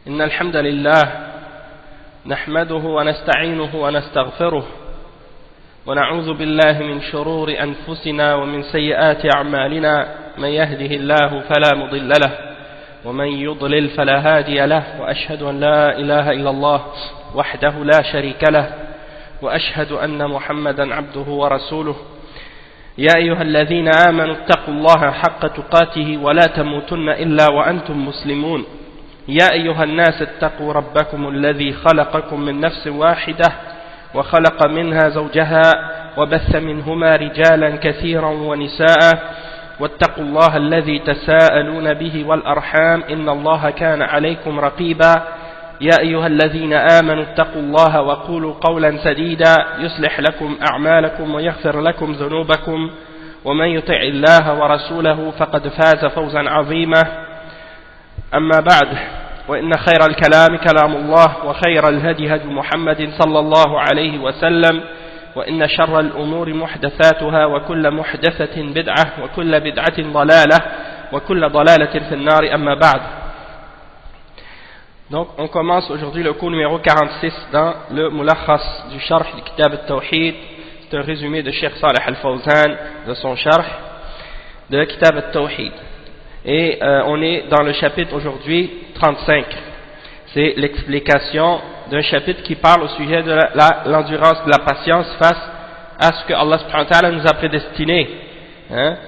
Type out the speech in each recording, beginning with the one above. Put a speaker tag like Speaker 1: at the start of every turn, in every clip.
Speaker 1: إن الحمد لله نحمده ونستعينه ونستغفره ونعوذ بالله من شرور أنفسنا ومن سيئات أعمالنا من يهده الله فلا مضل له ومن يضلل فلا هادي له وأشهد أن لا إله إلا الله وحده لا شريك له وأشهد أن محمدا عبده ورسوله يا أيها الذين آمنوا اتقوا الله حق تقاته ولا تموتن إلا وأنتم مسلمون يا أيها الناس اتقوا ربكم الذي خلقكم من نفس واحدة وخلق منها زوجها وبث منهما رجالا كثيرا ونساء واتقوا الله الذي تساءلون به والأرحام إن الله كان عليكم رقيبا يا أيها الذين آمنوا اتقوا الله وقولوا قولا سديدا يصلح لكم أعمالكم ويغفر لكم ذنوبكم ومن يطع الله ورسوله فقد فاز فوزا عظيما أما بعد وإن خير الكلام كلام الله وخير الهدي هدي محمد صلى الله عليه وسلم وإن شر الأمور محدثاتها وكل محدثة بدعة وكل بدعة ضلالة وكل ضلالة في النار أما بعد. Donc on commence aujourd'hui le cours numéro 46 dans le Mulakhas du Sharh du Kitab al-Tawhid. C'est un résumé de Cheikh Saleh al-Fawzan de son Sharh de Kitab al-Tawhid. Et on est dans le chapitre aujourd'hui 35. C'est l'explication d'un chapitre qui parle au sujet de l'endurance, de la patience face à ce que Allah subhanahu wa ta'ala nous a prédestiné.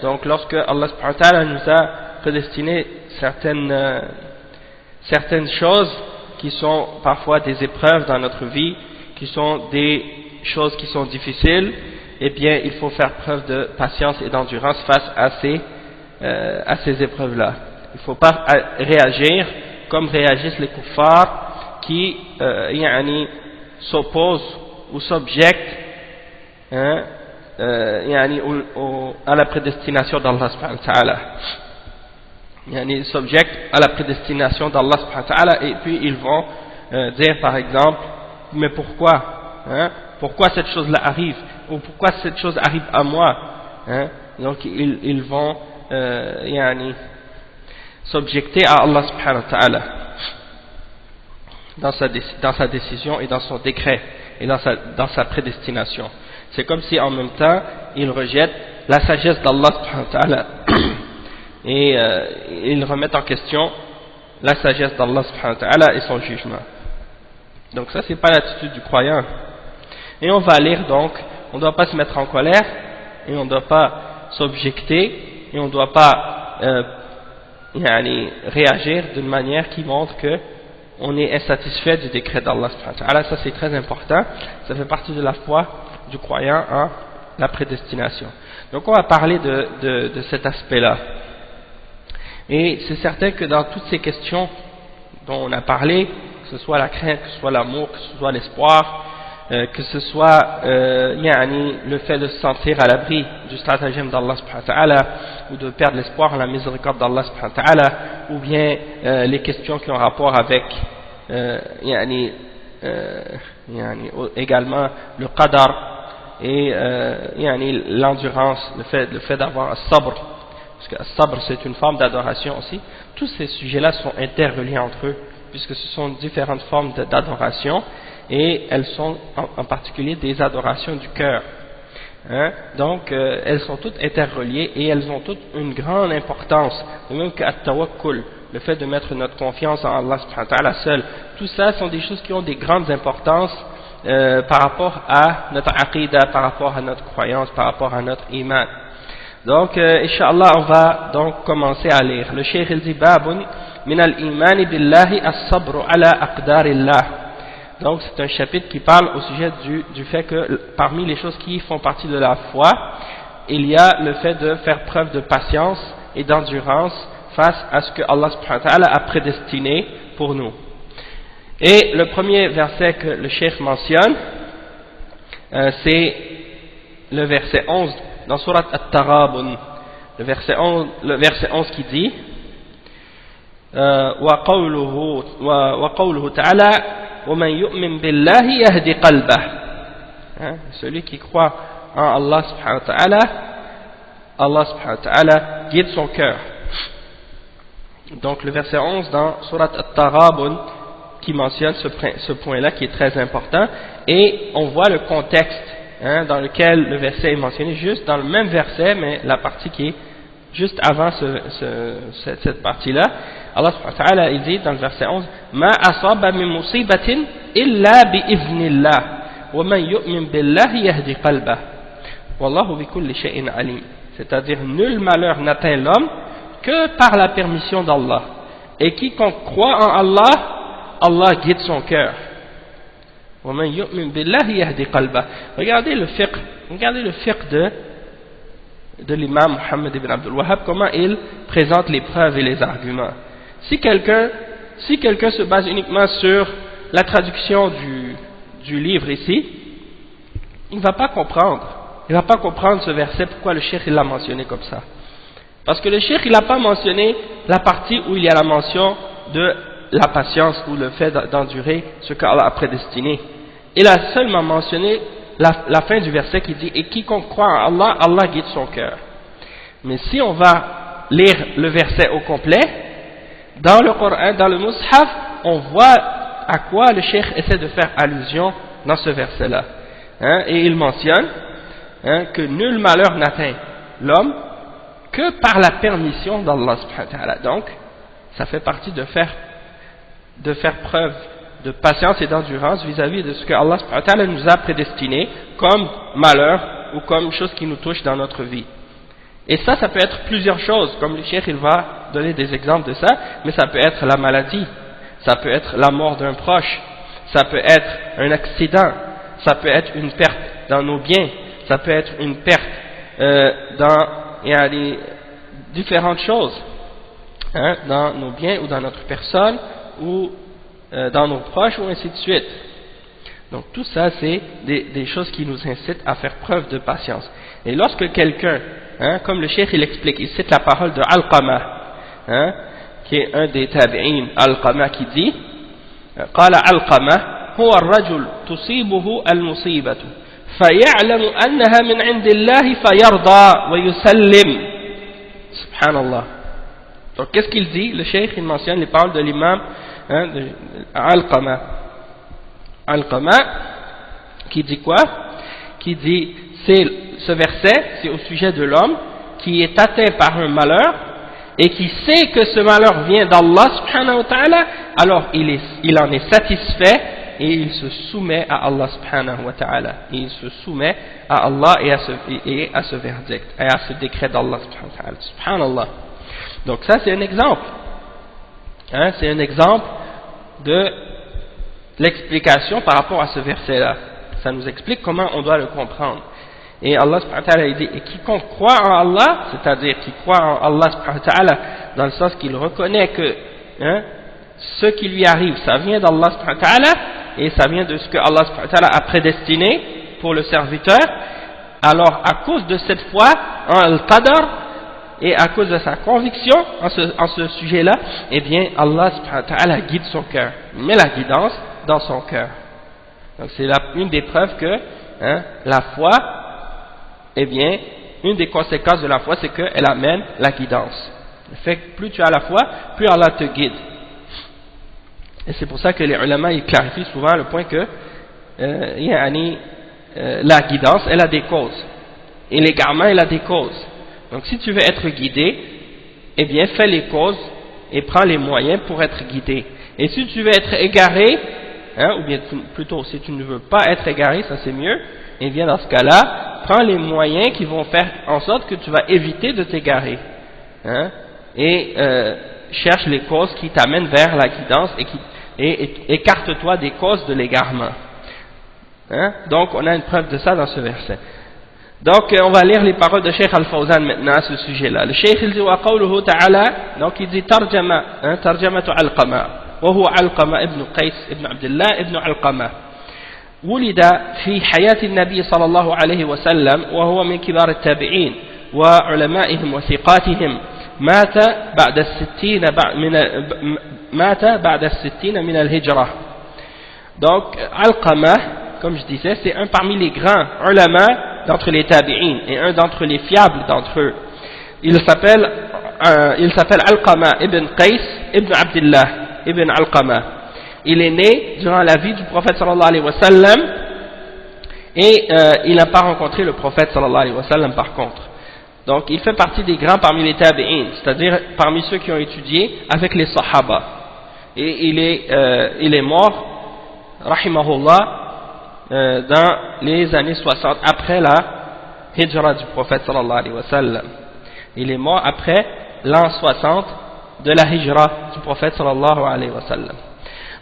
Speaker 1: Donc lorsque Allah subhanahu wa ta'ala nous a prédestiné certaines choses qui sont parfois des épreuves dans notre vie, qui sont des choses qui sont difficiles, eh bien il faut faire preuve de patience et d'endurance face à ces épreuves-là. Il ne faut pas réagir comme réagissent les kuffars qui s'opposent ou s'objectent à la prédestination d'Allah subhanahu wa ta'ala. Ils s'objectent à la prédestination d'Allah subhanahu wa ta'ala et puis ils vont dire par exemple, mais pourquoi pourquoi cette chose-là arrive, ou pourquoi cette chose arrive à moi, donc ils vont s'objecter à Allah subhanahu wa ta'ala dans sa décision et dans son décret et dans sa prédestination. C'est comme si en même temps ils rejettent la sagesse d'Allah subhanahu wa ta'ala et ils remettent en question la sagesse d'Allah subhanahu wa ta'ala et son jugement. Donc ça c'est pas l'attitude du croyant. Et on va lire donc, on ne doit pas se mettre en colère et on ne doit pas s'objecter et on ne doit pas réagir d'une manière qui montre que on est insatisfait du décret d'Allah subhanahu wa ta'ala. Ça c'est très important, ça fait partie de la foi du croyant en la prédestination. Donc on va parler de cet aspect-là. Et c'est certain que dans toutes ces questions dont on a parlé, que ce soit la crainte, que ce soit l'amour, que ce soit l'espoir, que ce soit le fait de se sentir à l'abri du stratagème d'Allah subhanahu wa ta'ala, ou de perdre l'espoir en la miséricorde d'Allah subhanahu wa ta'ala, ou bien les questions qui ont rapport avec également le qadar et l'endurance, le fait d'avoir un sabr, parce que sabr c'est une forme d'adoration aussi. Tous ces sujets-là sont interreliés entre eux, puisque ce sont différentes formes d'adoration, et elles sont en particulier des adorations du cœur. Donc elles sont toutes interreliées et elles ont toutes une grande importance, même que at-tawakkul, le fait de mettre notre confiance en Allah subhanahu wa ta'ala seul. Tout ça sont des choses qui ont des grandes importances par rapport à notre aqidah, par rapport à notre croyance, par rapport à notre iman. Donc Inch'Allah on va donc commencer à lire. Le cheikh il dit babun min al-iman billahi as-sabru ala aqdarillah. Donc c'est un chapitre qui parle au sujet du fait que parmi les choses qui font partie de la foi, il y a le fait de faire preuve de patience et d'endurance face à ce que Allah subhanahu wa ta'ala a prédestiné pour nous. Et le premier verset que le cheikh mentionne, c'est le verset 11 dans Surat At-Taghabun, le verset 11 qui dit wa qawluhu ta'ala وَمَنْ يُؤْمِنْ بِاللَّهِ يَهْدِ قَلْبَهُ. Celui qui croit en Allah subhanahu wa ta'ala, Allah subhanahu wa ta'ala guide son cœur. Donc le verset 11 dans Surat At-Taghabun qui mentionne ce point-là qui est très important, et on voit le contexte dans lequel le verset est mentionné, juste dans le même verset, mais la partie qui est juste avant cette partie-là. Allah subhanahu wa ta'ala, il dit dans le verset 11, Ma asaba min musibatin illa bi iznillah, wa man yu'min billahi yahdi qalbah, wallahu bi kulli shay'in alim. C'est-à-dire, nul malheur n'atteint l'homme que par la permission d'Allah. Et quiconque croit en Allah, Allah guide son cœur. Wa man yu'min billahi yahdi qalbah. Regardez le fiqh de l'imam Muhammad ibn Abdul Wahhab, comment il présente les preuves et les arguments. Si quelqu'un se base uniquement sur la traduction du livre ici, il ne va pas comprendre. Il ne va pas comprendre ce verset, pourquoi le cheikh l'a mentionné comme ça. Parce que le cheikh il n'a pas mentionné la partie où il y a la mention de la patience ou le fait d'endurer ce qu'Allah a prédestiné. Il a seulement mentionné la fin du verset qui dit « Et quiconque croit en Allah, Allah guide son cœur ». Mais si on va lire le verset au complet, dans le Coran, dans le Mus'haf, on voit à quoi le cheikh essaie de faire allusion dans ce verset-là. Et il mentionne que nul malheur n'atteint l'homme que par la permission d'Allah subhanahu wa ta'ala. Donc, ça fait partie de faire preuve de patience et d'endurance vis-à-vis de ce que Allah subhanahu wa ta'ala nous a prédestiné comme malheur ou comme chose qui nous touche dans notre vie. Et ça peut être plusieurs choses, comme le cheikh il va donner des exemples de ça, mais ça peut être la maladie, ça peut être la mort d'un proche, ça peut être un accident, ça peut être une perte dans nos biens, ça peut être une perte il y a des différentes choses dans nos biens ou dans notre personne ou dans nos proches ou ainsi de suite. Donc tout ça c'est des choses qui nous incitent à faire preuve de patience. Et lorsque quelqu'un, comme le cheikh il explique, il cite la parole de Alqama, qui est un des tabi'in, Alqama qui dit قال علقمة هو الرجل تصيبه المصيبة فيعلم أنها من عند الله فيرضى ويسلم. Subhanallah. Donc qu'est-ce qu'il dit? Le cheikh il mentionne les paroles de l'imam de Alqama. Alqama qui dit quoi? Qui dit, ce verset c'est au sujet de l'homme qui est atteint par un malheur et qui sait que ce malheur vient d'Allah subhanahu wa ta'ala, alors il en est satisfait et il se soumet à Allah subhanahu wa ta'ala. Il se soumet à Allah et à ce verdict, et à ce décret d'Allah subhanahu wa ta'ala. Subhanallah. Donc ça c'est un exemple. C'est un exemple de l'explication par rapport à ce verset-là. Ça nous explique comment on doit le comprendre. Et Allah subhanahu wa ta'ala dit, et quiconque croit en Allah, c'est-à-dire qui croit en Allah subhanahu wa ta'ala dans le sens qu'il reconnaît que ce qui lui arrive, ça vient d'Allah subhanahu wa ta'ala et ça vient de ce que Allah subhanahu wa ta'ala a prédestiné pour le serviteur, alors à cause de cette foi en al-qadar et à cause de sa conviction en ce sujet-là, eh bien Allah subhanahu wa ta'ala guide son cœur, il met la guidance dans son cœur. Donc c'est une des preuves que la foi, eh bien, une des conséquences de la foi, c'est qu'elle amène la guidance. Le fait que plus tu as la foi, plus Allah te guide. Et c'est pour ça que les ulama ils clarifient souvent le point que la guidance, elle a des causes. Et l'égarement, elle a des causes. Donc si tu veux être guidé, eh bien fais les causes et prends les moyens pour être guidé. Et si tu veux être égaré, ou bien plutôt si tu ne veux pas être égaré, ça c'est mieux, et bien dans ce cas-là, prends les moyens qui vont faire en sorte que tu vas éviter de t'égarer. Et cherche les causes qui t'amènent vers la guidance et écarte-toi des causes de l'égarement. Donc on a une preuve de ça dans ce verset. Donc on va lire les paroles de Cheikh Al-Fawzan maintenant à ce sujet-là. Le Cheikh il dit wa qawluhu ta'ala, donc il dit tarjamatu Alqama, wa huwa Alqama ibn Qais ibn Abdullah ibn Alqama. ولد في حياة النبي صلى الله عليه وسلم وهو من كبار التابعين وعلمائهم وثقاتهم مات بعد الستين من الهجرة. Donc Alqama, comme je disais, c'est un parmi les grands ulama d'entre les tabi'in et un d'entre les fiables d'entre eux. Il s'appelle Alqama ibn Qais ibn Abdullah ibn Alqama. Il est né durant la vie du prophète sallallahu alayhi wa sallam et il n'a pas rencontré le prophète sallallahu alayhi wa sallam par contre. Donc il fait partie des grands parmi les tabi'in, c'est-à-dire parmi ceux qui ont étudié avec les sahaba. Et il est mort, rahimahullah, dans les années 60 après la hijra du prophète sallallahu alayhi wa sallam. Il est mort après l'an 60 de la hijra du prophète sallallahu alayhi wa sallam.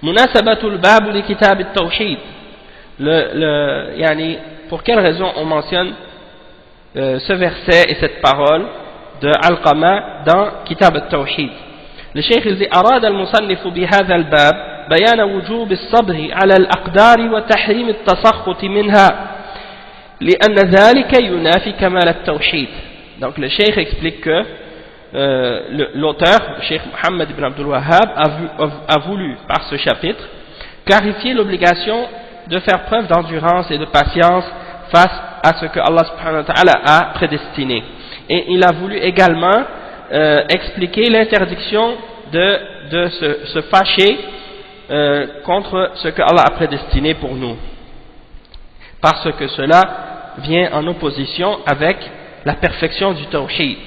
Speaker 1: Munasabatul bab li kitab at-tawhid. Yani, pour quelle raison on mentionne ce verset et cette parole de Alqama dans Kitab al-Tawhid. Le Cheikh il dit أراد المصنف بهذا الباب بيان وجوب الصبر على الأقدار وتحريم التسخط منها لأن ذلك ينافي كمال التوحيد. Donc le Cheikh explique que l'auteur, le Cheikh Mohammed ibn Abdul Wahhab, a voulu par ce chapitre clarifier l'obligation de faire preuve d'endurance et de patience face à ce que Allah subhanahu wa ta'ala a prédestiné. Et il a voulu également expliquer l'interdiction de se fâcher contre ce que Allah a prédestiné pour nous, parce que cela vient en opposition avec la perfection du tawhid.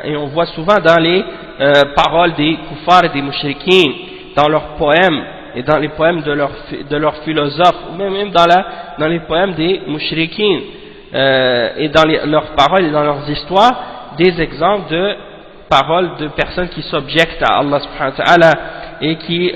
Speaker 1: Et on voit souvent dans les paroles des kuffars et des mushrikins, dans leurs poèmes et dans les poèmes de leurs philosophes, ou même dans les poèmes des mushrikins, et dans leurs paroles et dans leurs histoires, des exemples de paroles de personnes qui s'objectent à Allah subhanahu wa ta'ala et qui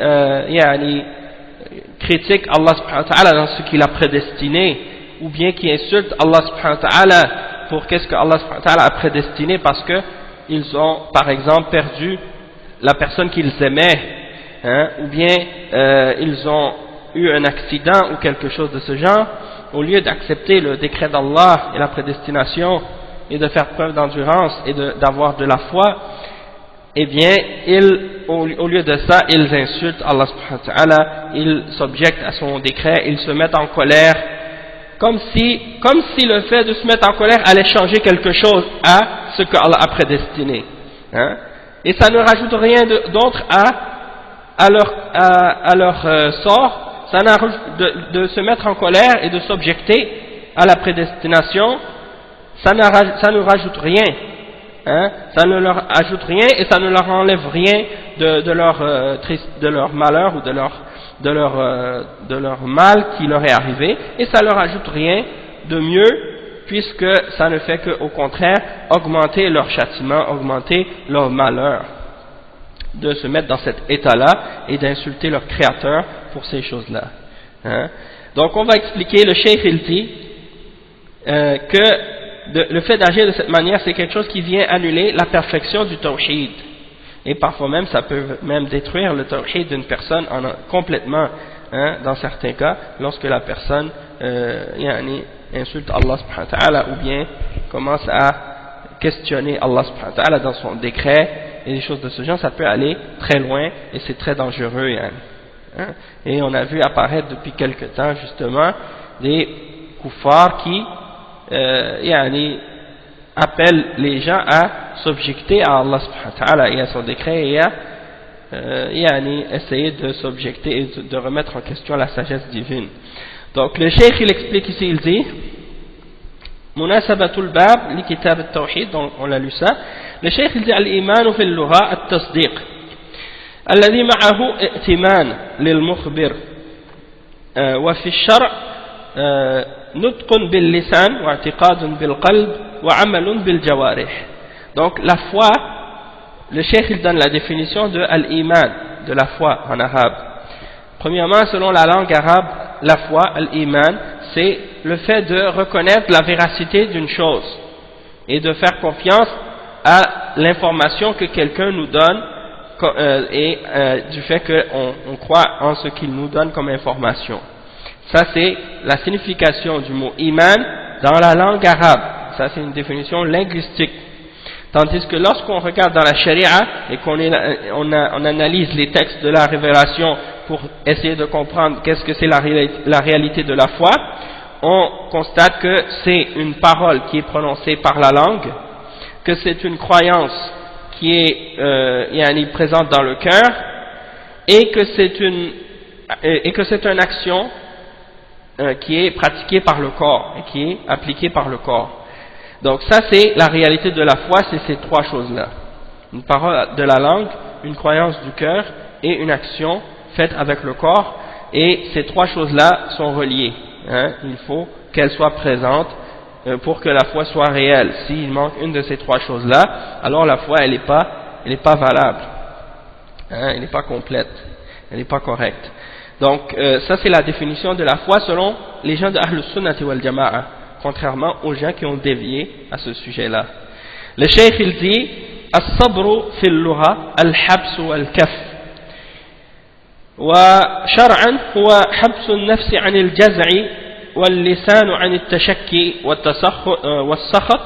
Speaker 1: critiquent Allah subhanahu wa ta'ala dans ce qu'il a prédestiné, ou bien qui insultent Allah subhanahu wa ta'ala pour qu'est-ce que Allah subhanahu wa ta'ala a prédestiné, parce que ils ont par exemple perdu la personne qu'ils aimaient, ou bien ils ont eu un accident ou quelque chose de ce genre. Au lieu d'accepter le décret d'Allah et la prédestination et de faire preuve d'endurance et d'avoir de la foi, eh bien au lieu de ça ils insultent Allah subhanahu wa ta'ala, ils s'objectent à son décret, ils se mettent en colère, comme si le fait de se mettre en colère allait changer quelque chose à ce que Allah a prédestiné, et ça ne rajoute rien d'autre à leur sort. Ça de se mettre en colère et de s'objecter à la prédestination, ça ne rajoute rien, ça ne leur ajoute rien et ça ne leur enlève rien de leur malheur ou de leur mal qui leur est arrivé, et ça leur ajoute rien de mieux, puisque ça ne fait qu'au contraire augmenter leur châtiment, augmenter leur malheur, de se mettre dans cet état-là et d'insulter leur créateur pour ces choses-là. Donc on va expliquer, le cheikh il dit que le fait d'agir de cette manière, c'est quelque chose qui vient annuler la perfection du tawhid, et parfois même ça peut même détruire le tawhid d'une personne complètement, dans certains cas, lorsque la personne insulte Allah subhanahu wa ta'ala, ou bien commence à questionner Allah subhanahu wa ta'ala dans son décret et des choses de ce genre. Ça peut aller très loin et c'est très dangereux. Et on a vu apparaître depuis quelque temps justement des kuffars qui appellent les gens à s'objecter à Allah subhanahu wa ta'ala et à son décret, et à essayer de s'objecter et de remettre en question la sagesse divine. Donc le cheikh il explique ici, il dit Munasabatul bab li kitab at-tawhid, donc on l'a lu ça. Le cheikh il dit al-iman fi al-lugha at-tasdiq alladhi ma'ahu i'timan lil-mukhbir wa fi ash-shar' nutqun bil-lisan wa i'tiqadun bil-qalb wa 'amalun bil-jawarih. Donc la foi, le cheikh il donne la définition de al-iman, de la foi en arabe. Premièrement, selon la langue arabe, la foi, al-iman, c'est le fait de reconnaître la véracité d'une chose et de faire confiance à l'information que quelqu'un nous donne, et du fait qu'on croit en ce qu'il nous donne comme information. Ça c'est la signification du mot iman dans la langue arabe. Ça c'est une définition linguistique. Tandis que lorsqu'on regarde dans la charia et qu'on analyse les textes de la révélation pour essayer de comprendre qu'est-ce que c'est la réalité de la foi, on constate que c'est une parole qui est prononcée par la langue, que c'est une croyance qui est présente dans le cœur, et que c'est une action qui est pratiquée par le corps et qui est appliquée par le corps. Donc ça c'est la réalité de la foi, c'est ces trois choses-là. Une parole de la langue, une croyance du cœur et une action faite avec le corps, et ces trois choses-là sont reliées. Il faut qu'elles soient présentes pour que la foi soit réelle. S'il manque une de ces trois choses-là, alors la foi elle n'est pas valable, elle n'est pas complète, elle n'est pas correcte. Donc ça c'est la définition de la foi selon les gens de Ahlus Sunnati wal Jama'a, contrairement aux gens qui ont dévié à ce sujet-là. Le cheikh il dit as-sabru fil lugha al-habs wal-kaf, wa shar'an huwa habs an-nafs 'an al-jaz'i wal-lisan 'an at-tashakki was-sakhat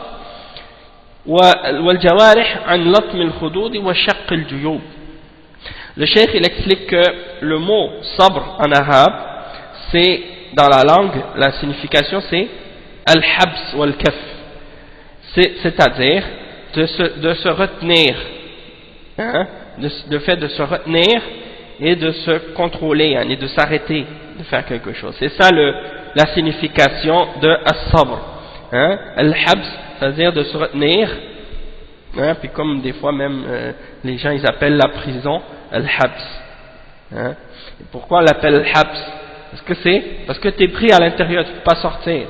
Speaker 1: wal-jawarih 'an latm al-khudud wa shaqq al-juyub. Le cheikh il explique que le mot sabr en arabe, c'est dans la langue, la signification c'est al-habs wal-kaf, c'est-à-dire de se retenir, le fait de se retenir et de se contrôler, et de s'arrêter de faire quelque chose. C'est ça la signification de as-sabr. Al-habs, c'est-à-dire de se retenir, puis comme des fois même les gens ils appellent la prison al-habs. Pourquoi on l'appelle al-habs? Parce que tu es pris à l'intérieur, tu ne peux pas sortir.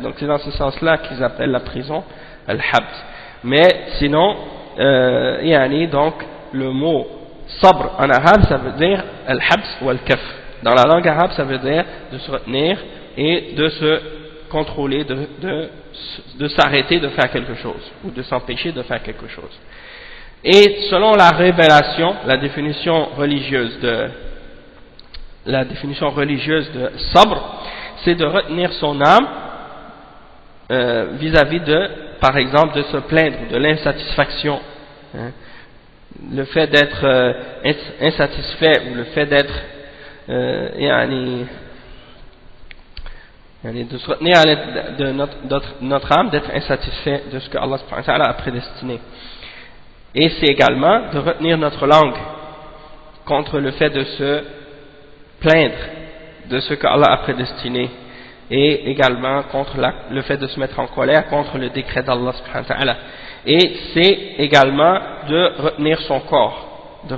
Speaker 1: Donc c'est dans ce sens-là qu'ils appellent la prison al-habs. Mais sinon, donc le mot sabr en arabe ça veut dire al-habs ou al-kaf. Dans la langue arabe ça veut dire de se retenir et de se contrôler, de s'arrêter de faire quelque chose ou de s'empêcher de faire quelque chose. Et selon la révélation, la définition religieuse de sabr, c'est de retenir son âme vis-à-vis par exemple, de se plaindre de l'insatisfaction, le fait d'être insatisfait ou le fait d'être de se retenir de notre âme, d'être insatisfait de ce que Allah subhanahu wa ta'ala a prédestiné. Et c'est également de retenir notre langue contre le fait de se plaindre de ce que Allah a prédestiné, et également contre le fait de se mettre en colère contre le décret d'Allah subhanahu wa ta'ala. Et c'est également de retenir son corps,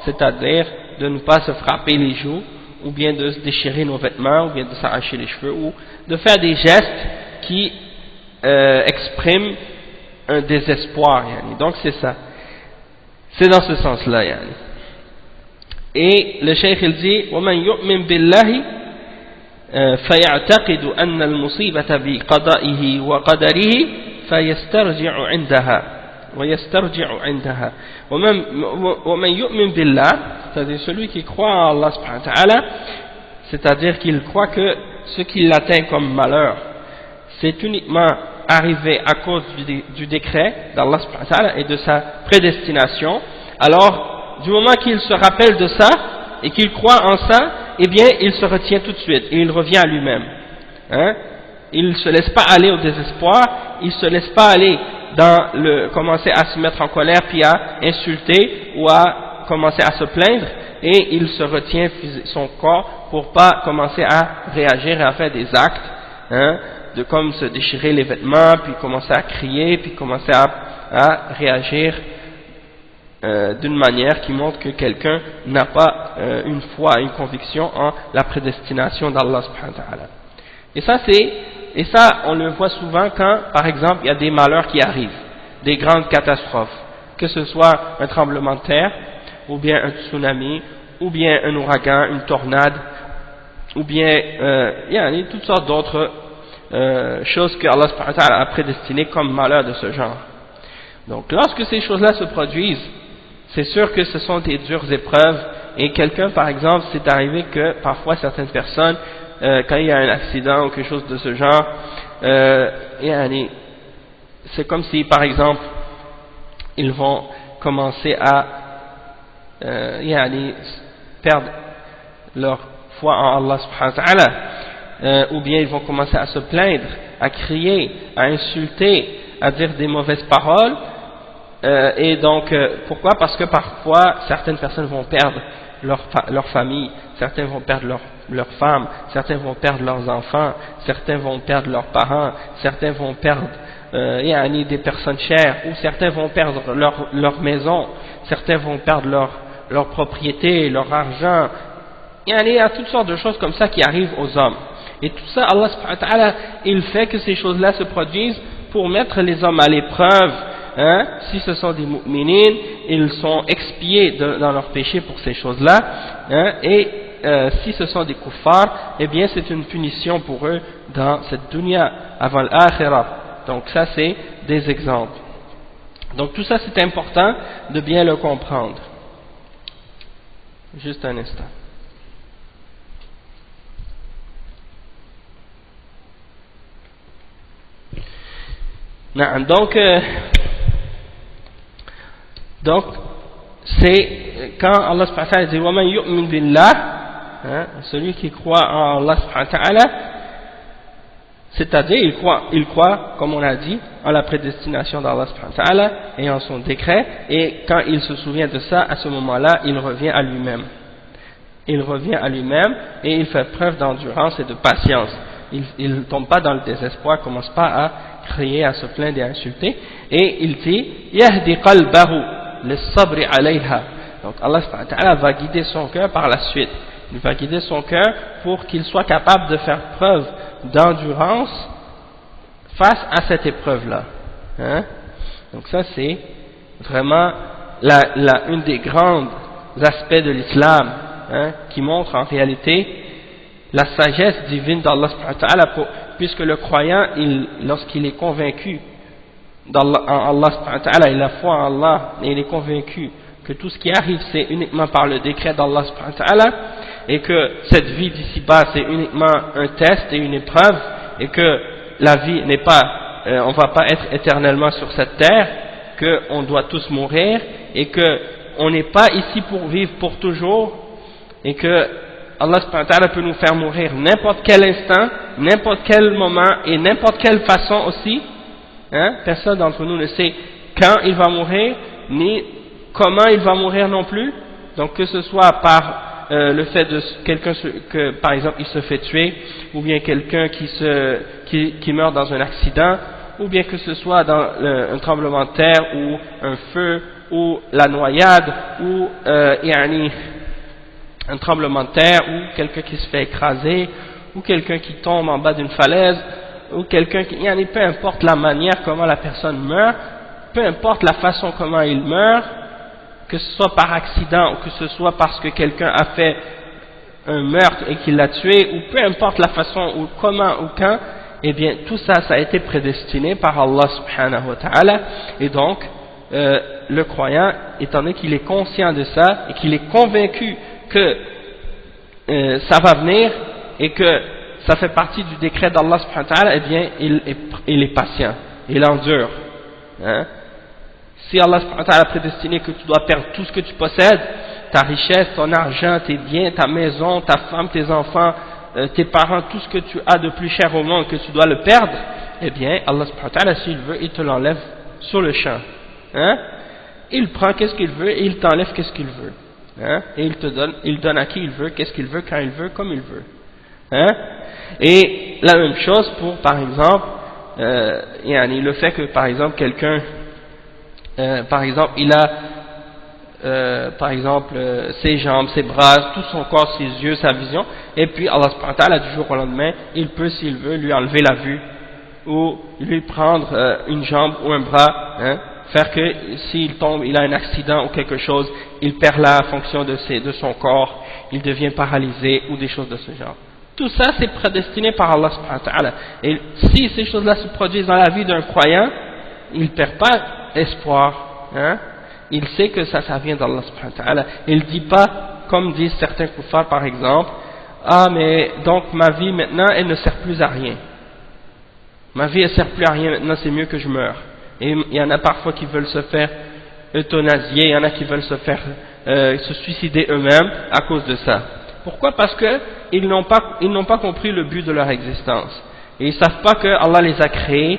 Speaker 1: c'est-à-dire de ne pas se frapper les joues, ou bien de se déchirer nos vêtements, ou bien de s'arracher les cheveux, ou de faire des gestes qui expriment un désespoir. Donc c'est ça, c'est dans ce sens-là. Et le cheikh il dit وَمَنْ يُؤْمِنْ بِاللَّهِ فيعتقد أن المصيبة بقضائه وقدره فيسترجع عندها ومن يؤمن بالله، c'est-à-dire celui qui croit en Allah subhanahu wa ta'ala, c'est-à-dire qu'il croit que ce qui l'atteint comme malheur c'est uniquement arrivé à cause du décret d'Allah subhanahu wa ta'ala et de sa prédestination, alors du moment qu'il se rappelle de ça et qu'il croit en ça, eh bien il se retient tout de suite et il revient à lui-même. Il ne se laisse pas aller au désespoir, il ne se laisse pas aller dans commencer à se mettre en colère puis à insulter ou à commencer à se plaindre, et il se retient son corps pour pas commencer à réagir et à faire des actes de comme se déchirer les vêtements, puis commencer à crier, puis commencer à réagir d'une manière qui montre que quelqu'un n'a pas une foi, une conviction en la prédestination d'Allah subhanahu wa ta'ala. Et ça on le voit souvent quand par exemple il y a des malheurs qui arrivent, des grandes catastrophes, que ce soit un tremblement de terre, ou bien un tsunami, ou bien un ouragan, une tornade, ou bien il y a toutes sortes d'autres choses que Allah subhanahu wa ta'ala a prédestinées comme malheurs de ce genre. Donc lorsque ces choses-là se produisent, c'est sûr que ce sont des dures épreuves, et quelqu'un par exemple, c'est arrivé que parfois certaines personnes, quand il y a un accident ou quelque chose de ce genre, c'est comme si par exemple ils vont commencer à perdre leur foi en Allah subhanahu wa ta'ala, ou bien ils vont commencer à se plaindre, à crier, à insulter, à dire des mauvaises paroles, Et donc, pourquoi? Parce que parfois, certaines personnes vont perdre leur famille, certains vont perdre leur femme, certains vont perdre leurs enfants, certains vont perdre leurs parents, certains vont perdre des personnes chères, ou certains vont perdre leur maison, certains vont perdre leur propriété, leur argent. Il y a toutes sortes de choses comme ça qui arrivent aux hommes. Et tout ça, Allah subhanahu wa ta'ala, il fait que ces choses-là se produisent pour mettre les hommes à l'épreuve. Si ce sont des mu'minines, ils sont expiés dans leurs péchés pour ces choses-là. Et si ce sont des kuffars, eh bien c'est une punition pour eux dans cette dunya avant l'akhirah. Donc ça c'est des exemples. Donc tout ça c'est important de bien le comprendre. Juste un instant. Donc c'est quand Allah subhanahu wa ta'ala dit wa man yu'min billah, celui qui croit en Allah subhanahu wa ta'ala, c'est-à-dire il croit, comme on a dit, en la prédestination d'Allah subhanahu wa ta'ala et en son décret, et quand il se souvient de ça, à ce moment-là, il revient à lui-même. Il revient à lui-même et il fait preuve d'endurance et de patience. Il ne tombe pas dans le désespoir, commence pas à crier, à se plaindre et à insulter, et il dit yahdi qalbahu lis-sabri alayha. Donc Allah subhanahu wa ta'ala va guider son cœur par la suite. Il va guider son cœur pour qu'il soit capable de faire preuve d'endurance face à cette épreuve-là. Donc ça c'est vraiment une des grands aspects de l'islam, qui montre en réalité la sagesse divine d'Allah subhanahu wa ta'ala, puisque le croyant, lorsqu'il est convaincu en Allah subhanahu wa ta'ala, il a foi en Allah, et il est convaincu que tout ce qui arrive c'est uniquement par le décret d'Allah subhanahu wa ta'ala, et que cette vie d'ici-bas c'est uniquement un test et une épreuve, et que la vie n'est pas, on va pas être éternellement sur cette terre, qu'on doit tous mourir, et que on n'est pas ici pour vivre pour toujours, et que Allah subhanahu wa ta'ala peut nous faire mourir n'importe quel instant, n'importe quel moment et n'importe quelle façon aussi. Personne d'entre nous ne sait quand il va mourir, ni comment il va mourir non plus. Donc que ce soit par le fait de quelqu'un que par exemple il se fait tuer, ou bien quelqu'un qui meurt dans un accident, ou bien que ce soit dans un tremblement de terre ou un feu ou la noyade ou un tremblement de terre, ou quelqu'un qui se fait écraser, ou quelqu'un qui tombe en bas d'une falaise, ou quelqu'un qui... peu importe la manière comment la personne meurt, peu importe la façon comment il meurt, que ce soit par accident, ou que ce soit parce que quelqu'un a fait un meurtre et qu'il l'a tué, ou peu importe la façon, ou comment, ou quand, eh bien tout ça, ça a été prédestiné par Allah subhanahu wa ta'ala, et donc le croyant, étant donné qu'il est conscient de ça, et qu'il est convaincu que ça va venir et que ça fait partie du décret d'Allah subhanahu wa ta'ala, eh bien il est patient, il endure. Si Allah subhanahu wa ta'ala a prédestiné que tu dois perdre tout ce que tu possèdes, ta richesse, ton argent, tes biens, ta maison, ta femme, tes enfants, tes parents, tout ce que tu as de plus cher au monde, que tu dois le perdre, eh bien Allah subhanahu wa ta'ala, s'il veut, il te l'enlève sur le champ. Il prend qu'est-ce qu'il veut et il t'enlève qu'est-ce qu'il veut. Et il donne à qui il veut, qu'est-ce qu'il veut, quand il veut, comme il veut. Et la même chose pour, par exemple, le fait que, par exemple, quelqu'un, par exemple, il a, par exemple, ses jambes, ses bras, tout son corps, ses yeux, sa vision, et puis Allah subhanahu wa ta'ala, du jour au lendemain, il peut, s'il veut, lui enlever la vue, ou lui prendre une jambe ou un bras, faire que s'il tombe, il a un accident ou quelque chose, il perd la fonction de son corps, il devient paralysé ou des choses de ce genre. Tout ça c'est prédestiné par Allah subhanahu wa ta'ala. Et si ces choses-là se produisent dans la vie d'un croyant, il ne perd pas espoir. Il sait que ça vient d'Allah subhanahu wa ta'ala. Il ne dit pas, comme disent certains kuffars par exemple, ah mais donc ma vie maintenant elle ne sert plus à rien. Ma vie elle ne sert plus à rien maintenant, c'est mieux que je meure. Et il y en a parfois qui veulent se faire euthanasier, il y en a qui veulent se faire se suicider eux-mêmes à cause de ça. Pourquoi? Parce que ils n'ont pas compris le but de leur existence. Et ils ne savent pas que Allah les a créés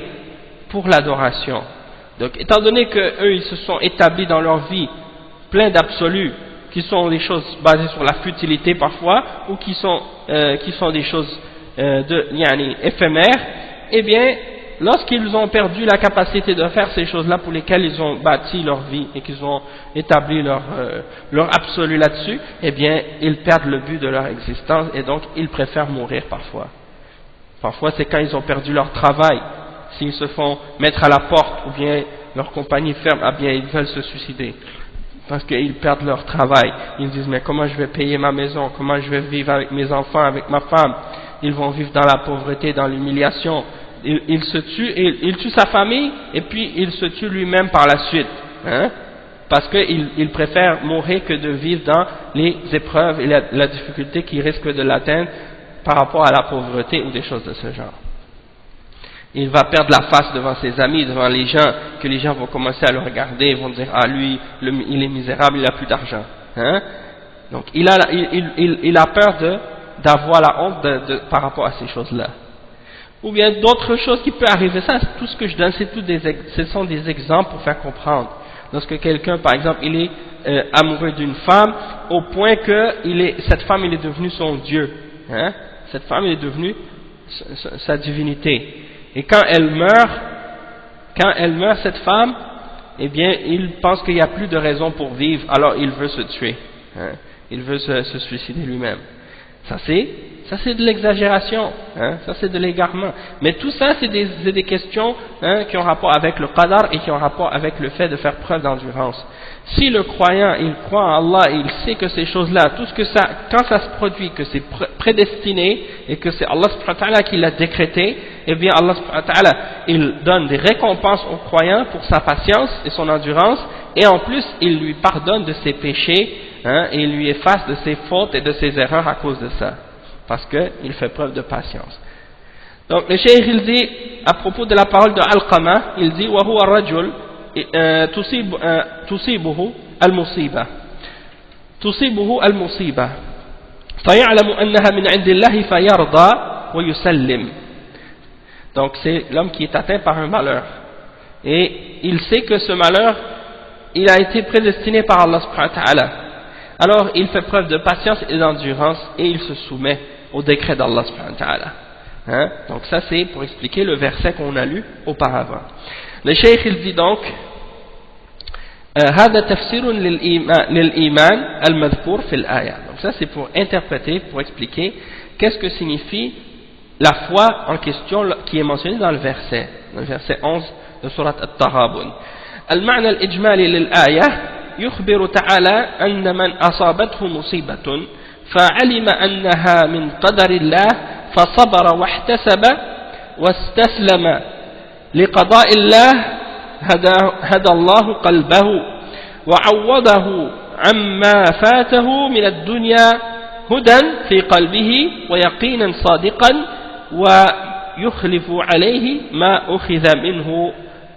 Speaker 1: pour l'adoration. Donc étant donné qu'eux ils se sont établis dans leur vie plein d'absolus, qui sont des choses basées sur la futilité parfois, ou qui sont des choses éphémères, eh bien, lorsqu'ils ont perdu la capacité de faire ces choses-là pour lesquelles ils ont bâti leur vie et qu'ils ont établi leur absolu là-dessus, eh bien, ils perdent le but de leur existence et donc ils préfèrent mourir parfois. Parfois, c'est quand ils ont perdu leur travail, s'ils se font mettre à la porte ou bien leur compagnie ferme, eh bien, ils veulent se suicider. Parce qu'ils perdent leur travail. Ils disent, mais comment je vais payer ma maison? Comment je vais vivre avec mes enfants, avec ma femme? Ils vont vivre dans la pauvreté, dans l'humiliation. Il se tue, il tue sa famille et puis il se tue lui-même par la suite, hein, parce qu'il préfère mourir que de vivre dans les épreuves et la difficulté qui risque de l'atteindre par rapport à la pauvreté ou des choses de ce genre. Il va perdre la face devant ses amis, devant les gens, que les gens vont commencer à le regarder, ils vont dire, ah lui, il est misérable, il a plus d'argent, hein. Donc il a peur d'avoir la honte par rapport à ces choses-là. Ou bien d'autres choses qui peuvent arriver. Ça, tout ce que je donne, ce sont des exemples pour faire comprendre. Lorsque quelqu'un, par exemple, il est amoureux d'une femme, au point que cette femme, il est devenue son Dieu. Hein? Cette femme, elle est devenue sa divinité. Et quand elle meurt, cette femme, eh bien, il pense qu'il n'y a plus de raison pour vivre, alors il veut se tuer. Hein? Il veut se suicider lui-même. Ça c'est de l'exagération, hein, ça c'est de l'égarement. Mais tout ça c'est des questions, hein, qui ont rapport avec le qadar et qui ont rapport avec le fait de faire preuve d'endurance. Si le croyant il croit en Allah et il sait que ces choses-là, quand ça se produit, que c'est prédestiné et que c'est Allah subhanahu wa ta'ala qui l'a décrété, eh bien Allah subhanahu wa ta'ala il donne des récompenses au croyant pour sa patience et son endurance, et en plus il lui pardonne de ses péchés, hein, et il lui efface de ses fautes et de ses erreurs à cause de ça, parce qu'il fait preuve de patience. Donc le cheikh il dit à propos de la parole de Alqama, il dit wa huwa rajul tusibuhu al-musiba faya'lamu annaha min 'indillahi fayarda wa yusallim. Donc c'est l'homme qui est atteint par un malheur et il sait que ce malheur il a été prédestiné par Allah subhanahu wa ta'ala. Alors il fait preuve de patience et d'endurance et il se soumet au décret d'Allah subhanahu wa ta'ala. Hein? Donc ça c'est pour expliquer le verset qu'on a lu auparavant. Le cheikh il dit donc هذا تفسير للإيمان المذكور في الآية. Donc ça c'est pour interpréter, pour expliquer qu'est-ce que signifie la foi en question qui est mentionnée dans le verset 11 de sourate At-Taghabun. المعنى الإجمالي للآية يخبر تعالى أن من أصابته مصيبة فعلم أنها من قدر الله فصبر واحتسب واستسلم لقضاء الله هدى الله قلبه وعوضه عما فاته من الدنيا هدى في قلبه ويقينا صادقا ويخلف عليه ما أخذ منه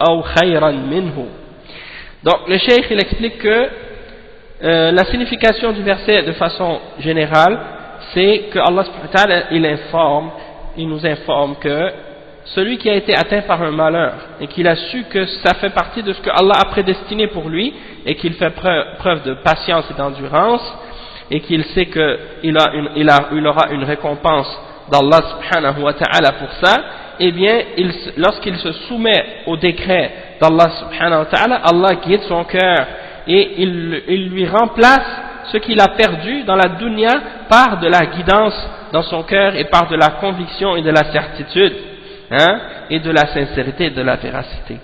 Speaker 1: أو خيرا منه. Donc le cheikh il explique que la signification du verset de façon générale c'est que Allah subhanahu wa ta'ala il nous informe que celui qui a été atteint par un malheur et qu'il a su que ça fait partie de ce que Allah a prédestiné pour lui et qu'il fait preuve de patience et d'endurance et qu'il sait qu'il aura une récompense d'Allah subhanahu wa ta'ala pour ça, eh bien lorsqu'il se soumet au décret d'Allah subhanahu wa ta'ala, Allah guide son cœur et il lui remplace ce qu'il a perdu dans la dunya par de la guidance dans son cœur et par de la conviction et de la certitude, hein, et de la sincérité et de la véracité.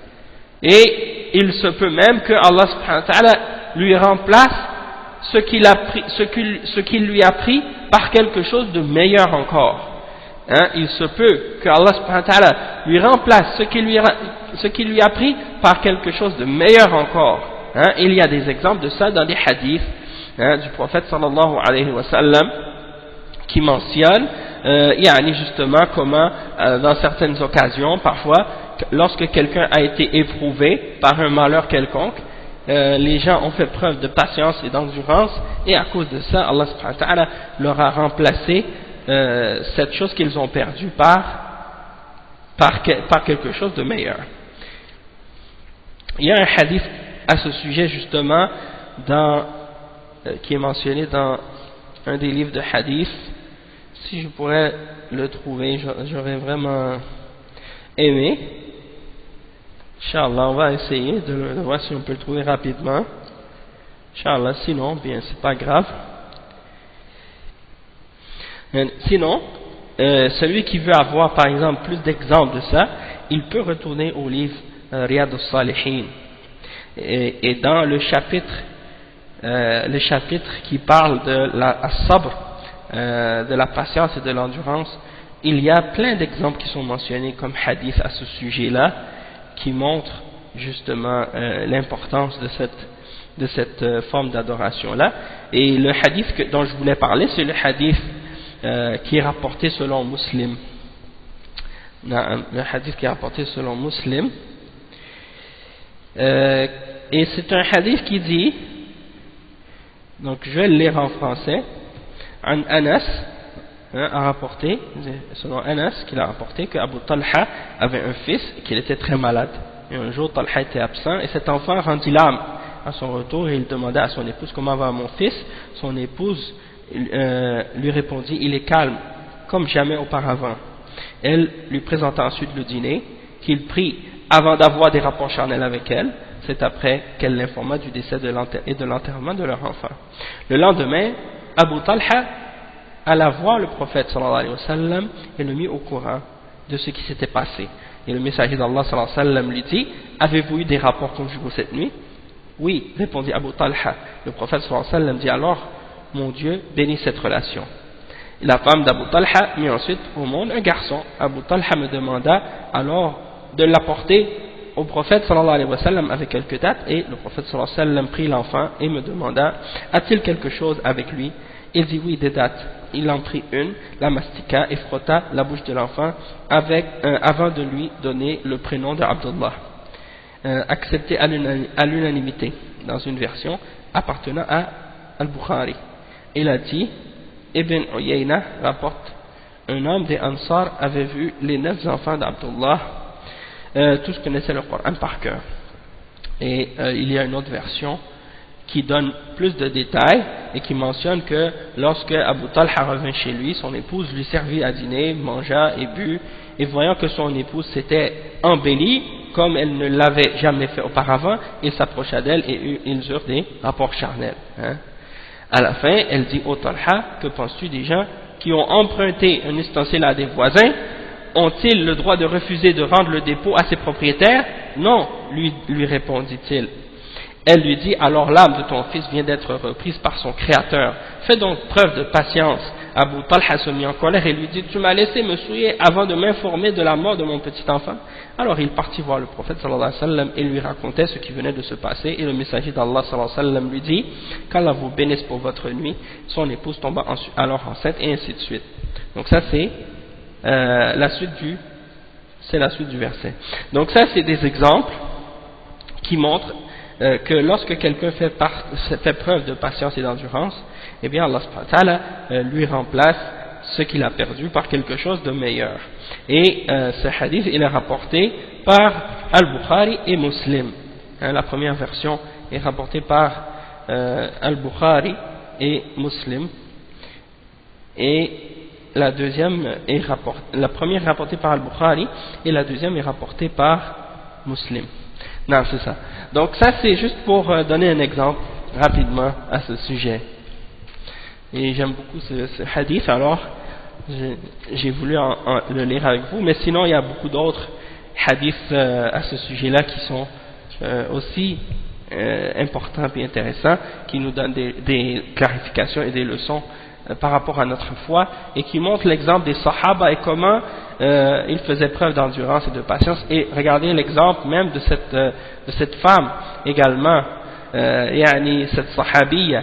Speaker 1: Et il se peut même que Allah subhanahu wa ta'ala lui remplace ce qu'il lui a pris par quelque chose de meilleur encore. Hein, il se peut que Allah subhanahu wa ta'ala lui remplace ce qu'il lui a pris par quelque chose de meilleur encore. Hein, il y a des exemples de ça dans les hadiths, hein, du prophète sallallahu alayhi wa sallam qui mentionne justement comment dans certaines occasions, parfois, lorsque quelqu'un a été éprouvé par un malheur quelconque, les gens ont fait preuve de patience et d'endurance et à cause de ça, Allah subhanahu wa ta'ala leur a remplacé cette chose qu'ils ont perdue par quelque chose de meilleur. Il y a un hadith à ce sujet justement qui est mentionné dans un des livres de hadith. Si je pourrais le trouver, j'aurais vraiment aimé. Inch'Allah, on va essayer de voir si on peut le trouver rapidement. Inch'Allah, sinon, bien, c'est pas grave. Sinon, celui qui veut avoir par exemple plus d'exemples de ça, il peut retourner au livre Riyad al-Salihin. Et dans le chapitre qui parle de la sabr, de la patience et de l'endurance, il y a plein d'exemples qui sont mentionnés comme hadith à ce sujet-là, qui montrent justement l'importance de cette forme d'adoration-là. Et le hadith dont je voulais parler, c'est le hadith qui est rapporté selon Muslim. Le hadith qui est rapporté selon Muslim. Et c'est un hadith qui dit, donc je vais le lire en français, Anas a rapporté, selon Anas, qu'il a rapporté que Abu Talha avait un fils et qu'il était très malade. Et un jour, Talha était absent et cet enfant rendit l'âme à son retour et il demanda à son épouse comment va mon fils. Son épouse lui répondit, il est calme, comme jamais auparavant. Elle lui présenta ensuite le dîner qu'il prit avant d'avoir des rapports charnels avec elle. C'est après qu'elle l'informa du décès et de l'enterrement de leur enfant. Le lendemain, Abu Talha alla voir le prophète sallallahu alayhi wa sallam et le mit au courant de ce qui s'était passé. Et le messager d'Allah sallallahu alayhi wa sallam lui dit, avez-vous eu des rapports conjugaux cette nuit? Oui, répondit Abu Talha. Le prophète sallallahu alayhi wa sallam dit alors, mon Dieu bénit cette relation. Et la femme d'Abu Talha mit ensuite au monde un garçon. Abu Talha me demanda alors de l'apporter au prophète sallallahu alayhi wa sallam avec quelques dates, et le prophète sallallahu alayhi wa sallam prit l'enfant et me demanda, a-t-il quelque chose avec lui? Il dit oui, des dates. Il en prit une, la mastiqua et frotta la bouche de l'enfant avant de lui donner le prénom de Abdullah, accepté à l'unanimité dans une version appartenant à Al-Bukhari. Il a dit, Ibn Uyayna rapporte, un homme des Ansar avait vu les 9 enfants d'Abdullah, tous connaissaient le Coran par cœur. Et il y a une autre version qui donne plus de détails et qui mentionne que lorsque Abu Talha revint chez lui, son épouse lui servit à dîner, mangea et but, et voyant que son épouse s'était embellie comme elle ne l'avait jamais fait auparavant, il s'approcha d'elle et ils eurent des rapports charnels. À la fin, elle dit au Talha, que penses-tu des gens qui ont emprunté un ustensile à des voisins? Ont-ils le droit de refuser de rendre le dépôt à ses propriétaires? Non, lui répondit-il. Elle lui dit, alors l'âme de ton fils vient d'être reprise par son créateur. Fais donc preuve de patience. Abu Talha se mit en colère et lui dit, tu m'as laissé me souiller avant de m'informer de la mort de mon petit enfant. Alors il partit voir le prophète sallallahu alayhi wa sallam et lui racontait ce qui venait de se passer. Et le messager d'Allah sallallahu alayhi wa sallam lui dit, qu'Allah vous bénisse pour votre nuit. Son épouse tomba alors enceinte et ainsi de suite. Donc ça c'est la suite du verset. Donc ça c'est des exemples qui montrent que lorsque quelqu'un fait preuve de patience et d'endurance, eh bien Allah subhanahu wa ta'ala lui remplace ce qu'il a perdu par quelque chose de meilleur. Et ce hadith il est rapporté par Al-Bukhari et Muslim. La première version est rapportée par Al-Bukhari et Muslim, et la première est rapportée par Al-Bukhari et la deuxième est rapportée par Muslim. Non, c'est ça. Donc ça c'est juste pour donner un exemple rapidement à ce sujet. Et j'aime beaucoup ce hadith, alors j'ai voulu le lire avec vous, mais sinon il y a beaucoup d'autres hadiths à ce sujet-là qui sont aussi importants et intéressants, qui nous donnent des clarifications et des leçons par rapport à notre foi, et qui montrent l'exemple des Sahaba et comment ils faisaient preuve d'endurance et de patience. Et regardez l'exemple même de cette femme également, cette Sahabiyya,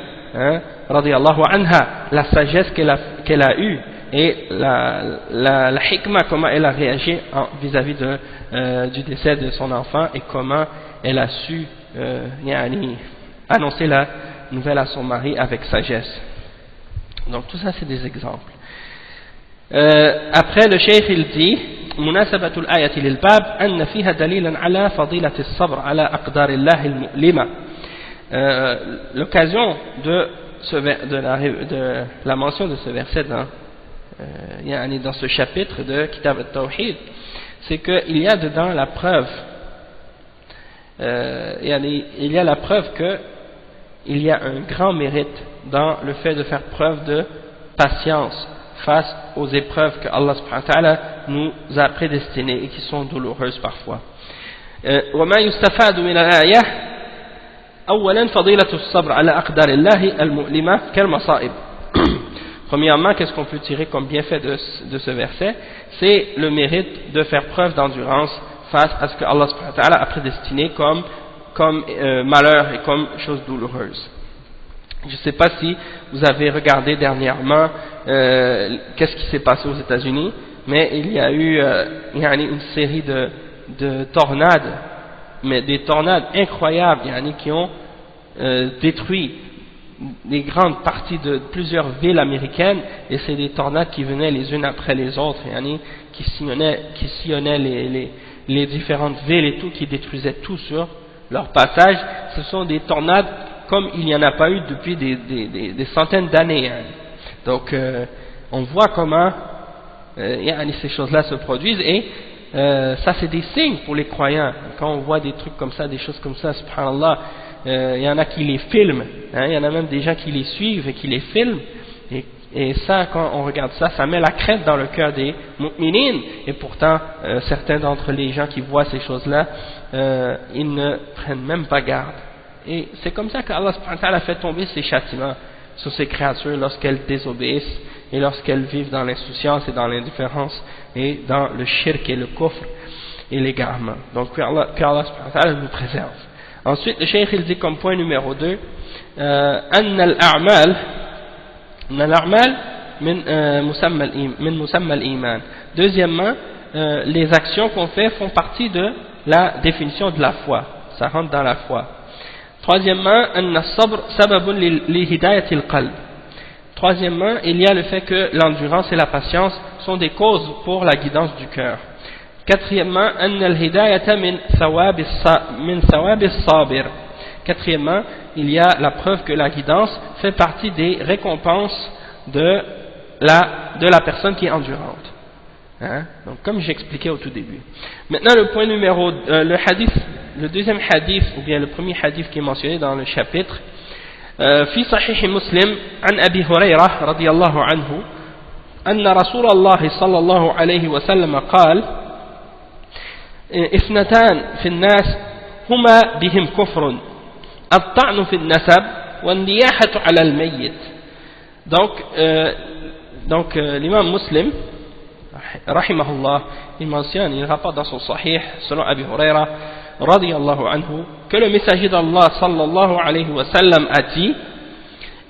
Speaker 1: radiyallahu anha, la sagesse qu'elle a eue et la hikmah, comment elle a réagi vis-à-vis du décès de son enfant, et comment elle a su annoncer la nouvelle à son mari avec sagesse. Donc tout ça c'est des exemples. Après le cheikh il dit, مناسبة الآية للباب أن فيها دليلا على فضيلة الصبر على أقدار الله المؤلمة. L'occasion de la mention de ce verset dans ce chapitre de Kitab al-Tawhid, c'est qu'il y a dedans la preuve, il y a la preuve qu'il y a un grand mérite dans le fait de faire preuve de patience face aux épreuves que Allah subhanahu wa ta'ala nous a prédestinées et qui sont douloureuses parfois. وما يستفاد من الآية أولا فضيلة الصبر على أقدار الله المؤلمة كالمصائب. Premièrement, qu'est-ce qu'on peut tirer comme bienfait de ce verset? C'est le mérite de faire preuve d'endurance face à ce que Allah subhanahu wa ta'ala a prédestiné comme malheur et comme chose douloureuse. Je ne sais pas si vous avez regardé dernièrement qu'est-ce qui s'est passé aux États-Unis, mais il y a eu une série de tornades, mais des tornades incroyables qui ont détruit des grandes parties de plusieurs villes américaines, et c'est des tornades qui venaient les unes après les autres, qui sillonnaient les différentes villes et tout, qui détruisaient tout sur leur passage. Ce sont des tornades comme il n'y en a pas eu depuis des centaines d'années. Donc on voit comment ces choses-là se produisent, et ça c'est des signes pour les croyants. Quand on voit des trucs comme ça, des choses comme ça, subhanallah, il y en a qui les filment, il y en a même des gens qui les suivent et qui les filment, et ça, quand on regarde ça, ça met la crainte dans le cœur des mu'minines, et pourtant certains d'entre les gens qui voient ces choses-là, ils ne prennent même pas garde. Et c'est comme ça qu'Allah subhanahu wa ta'ala fait tomber ses châtiments sur ces créatures lorsqu'elles désobéissent et lorsqu'elles vivent dans l'insouciance et dans l'indifférence et dans le shirk et le kufr et l'égarement. Donc qu'Allah subhanahu wa ta'ala nous préserve. Ensuite, le cheikh il dit comme point numéro 2, أن الأعمال من مسمى الإيمان. Deuxièmement, les actions qu'on fait font partie de la définition de la foi, ça rentre dans la foi. Troisièmement, أن الصبر سبب لهداية القلب. Troisièmement, il y a le fait que l'endurance et la patience sont des causes pour la guidance du cœur. Quatrièmement, أن الهداية من ثواب الصابر. Quatrièmement, il y a la preuve que la guidance fait partie des récompenses de la personne qui est endurante. Donc, comme j'expliquais au tout début. Maintenant, le point numéro, le deuxième hadith, ou bien le premier hadith qui est mentionné dans le chapitre, في صحيح مسلم عن أبي هريرة رضي الله عنه أن رسول الله صلى الله عليه وسلم قال: اثنتان في الناس هما بهم كفر الطعن في النسب والنياحة على الميت. Donc l'imam Muslim rahimahullah, il mentionne, il rapporte dans son sahih selon Abi Huraira radiyallahu anhu que le messager d'Allah sallallahu alayhi wa sallam a dit: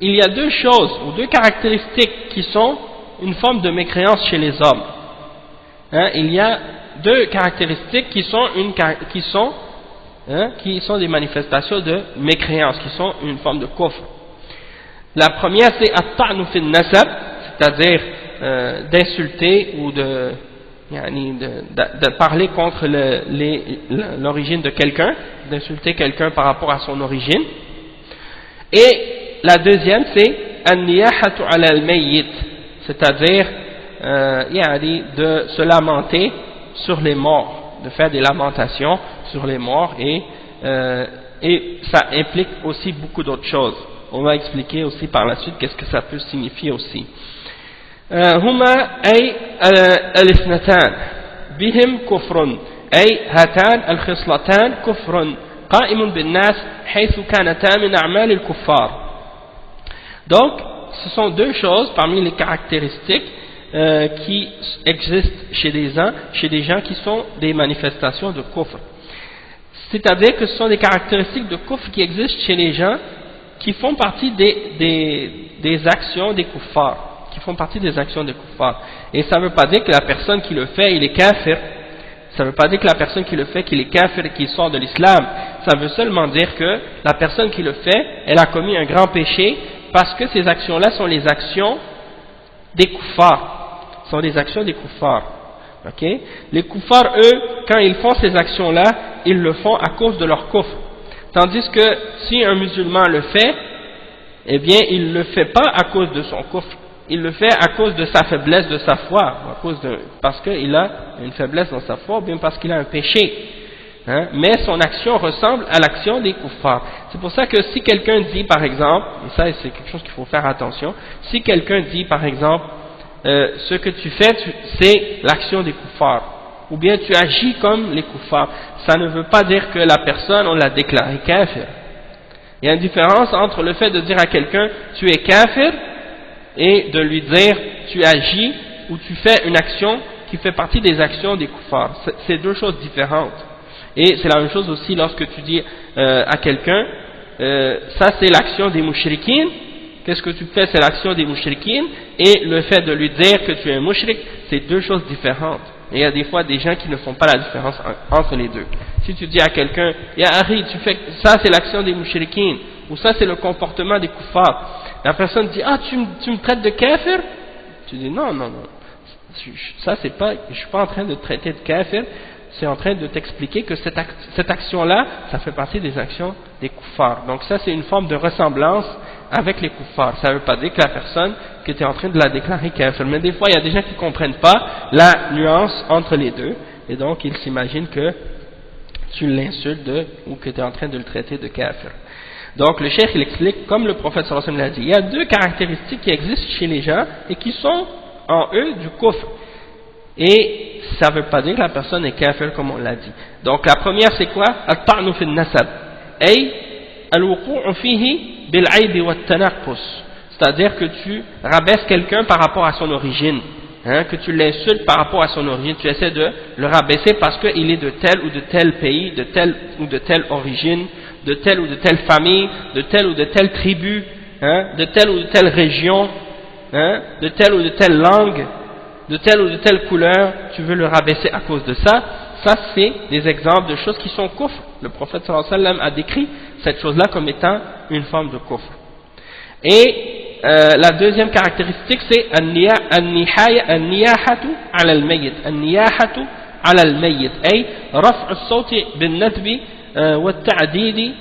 Speaker 1: il y a deux choses ou deux caractéristiques qui sont une forme de mécréance chez les hommes. Il y a deux caractéristiques qui sont des manifestations de mécréance, qui sont une forme de kufr. La première, c'est at-ta'nu fi an-nasab, c'est-à-dire d'insulter ou de parler contre l'origine de quelqu'un, d'insulter quelqu'un par rapport à son origine. Et la deuxième, c'est an-niyahatu ala al-mayyit, c'est-à-dire de se lamenter sur les morts, de faire des lamentations sur les morts, et ça implique aussi beaucoup d'autres choses. On va expliquer aussi par la suite qu'est-ce que ça peut signifier aussi. هما أي الاثنتان بهم كفر أي هاتان الخصلتان كفر قائم بالناس حيث كانتا من أعمال الكفار. Donc ce sont deux choses parmi les caractéristiques qui existent chez des gens qui sont des manifestations de kufr. C'est-à-dire que ce sont des caractéristiques de kufr qui existent chez les gens qui font partie des actions des kuffars, qui font partie des actions des kuffars. Et ça ne veut pas dire que la personne qui le fait, il est kafir. Ça ne veut pas dire que la personne qui le fait, qu'il est kafir et qu'il sort de l'islam. Ça veut seulement dire que la personne qui le fait, elle a commis un grand péché parce que ces actions-là sont les actions des kuffars. Sont les actions des kuffars. Okay? Les kuffars, eux, quand ils font ces actions-là, ils le font à cause de leur kufr. Tandis que si un musulman le fait, eh bien, il ne le fait pas à cause de son kufr. Il le fait à cause de sa faiblesse de sa foi, parce qu'il a une faiblesse dans sa foi, ou bien parce qu'il a un péché. Hein? Mais son action ressemble à l'action des kuffars. C'est pour ça que si quelqu'un dit, par exemple, et ça c'est quelque chose qu'il faut faire attention, si quelqu'un dit, par exemple, ce que tu fais, c'est l'action des kuffars, ou bien tu agis comme les kuffars, ça ne veut pas dire que la personne, on l'a déclaré kafir. Il y a une différence entre le fait de dire à quelqu'un, tu es kafir, et de lui dire tu agis ou tu fais une action qui fait partie des actions des kuffars. C'est deux choses différentes. Et c'est la même chose aussi lorsque tu dis à quelqu'un ça c'est l'action des mouchriquines, qu'est-ce que tu fais, c'est l'action des mouchriquines, et le fait de lui dire que tu es un mouchrik, c'est deux choses différentes. Et il y a des fois des gens qui ne font pas la différence entre les deux. Si tu dis à quelqu'un, ya Ari, tu fais ça c'est l'action des mouchriquines, ou ça c'est le comportement des kuffars, la personne dit, ah, tu me traites de kafir? Tu dis, non, ça c'est pas, je suis pas en train de te traiter de kafir, c'est en train de t'expliquer que cette action-là, ça fait partie des actions des kuffars. Donc ça c'est une forme de ressemblance avec les kuffars. Ça veut pas dire que la personne qui était en train de la déclarer kafir. Mais des fois, il y a des gens qui comprennent pas la nuance entre les deux, et donc ils s'imaginent que tu l'insultes ou que tu es en train de le traiter de kafir. Donc le cheikh il explique, comme le prophète sallallahu alayhi wa sallam l'a dit, il y a deux caractéristiques qui existent chez les gens et qui sont en eux du kufr. Et ça ne veut pas dire que la personne est kafir comme on l'a dit. Donc la première c'est quoi? At-ta'nu fi an-nasab. Ay al-wuqu'u fihi bil-'ayb wa at-tanaqqus. C'est-à-dire que tu rabaisses quelqu'un par rapport à son origine. Hein, que tu l'insultes par rapport à son origine, tu essaies de le rabaisser parce qu'il est de tel ou de tel pays, de telle ou de telle origine, de telle ou de telle famille, de telle ou de telle tribu, hein, de telle ou de telle région, hein, de telle ou de telle langue, de telle ou de telle couleur, tu veux le rabaisser à cause de ça. Ça c'est des exemples de choses qui sont kufr. Le prophète sallallahu alayhi wa sallam a décrit cette chose-là comme étant une forme de kufr. Et la deuxième caractéristique c'est an-niyahatu ala al-mayyit. An-niyahatu ala al-mayyit ay raf'u as-sawti bin-nadbi wat-ta'didi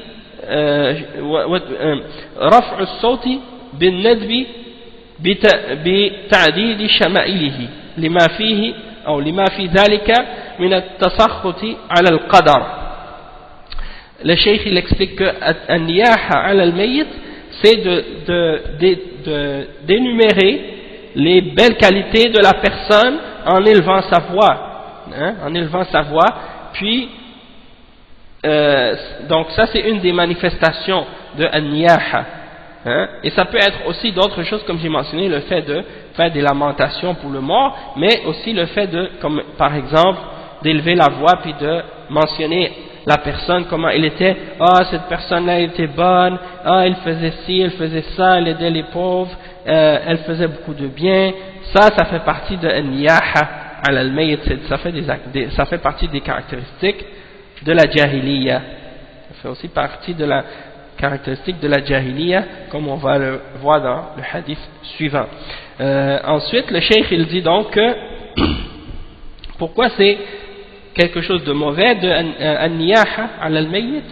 Speaker 1: raf'u as-sawti bin-nadbi بتعديد شمائله لما فيه أو لما في ذلك من التسخط على القدر. Le cheikh il explique que an-niyaha ala al-mayyit c'est d'énumérer les belles qualités de la personne en élevant sa voix, hein, en élevant sa voix, puis donc ça c'est une des manifestations de an-niyaha. Hein? Et ça peut être aussi d'autres choses comme j'ai mentionné, le fait de faire des lamentations pour le mort, mais aussi le fait de, comme par exemple, d'élever la voix puis de mentionner la personne, comment elle était, ah cette personne-là était bonne, ah elle faisait ci, elle faisait ça, elle aidait les pauvres, elle faisait beaucoup de bien, ça fait partie de niyaha ala al-mayyit, ça fait partie des caractéristiques de la jahiliya, ça fait aussi partie de la caractéristique de la jahiliya, comme on va le voir dans le hadith suivant. Ensuite, le cheikh il dit donc que pourquoi c'est quelque chose de mauvais de an-niyaha ala al-mayyit,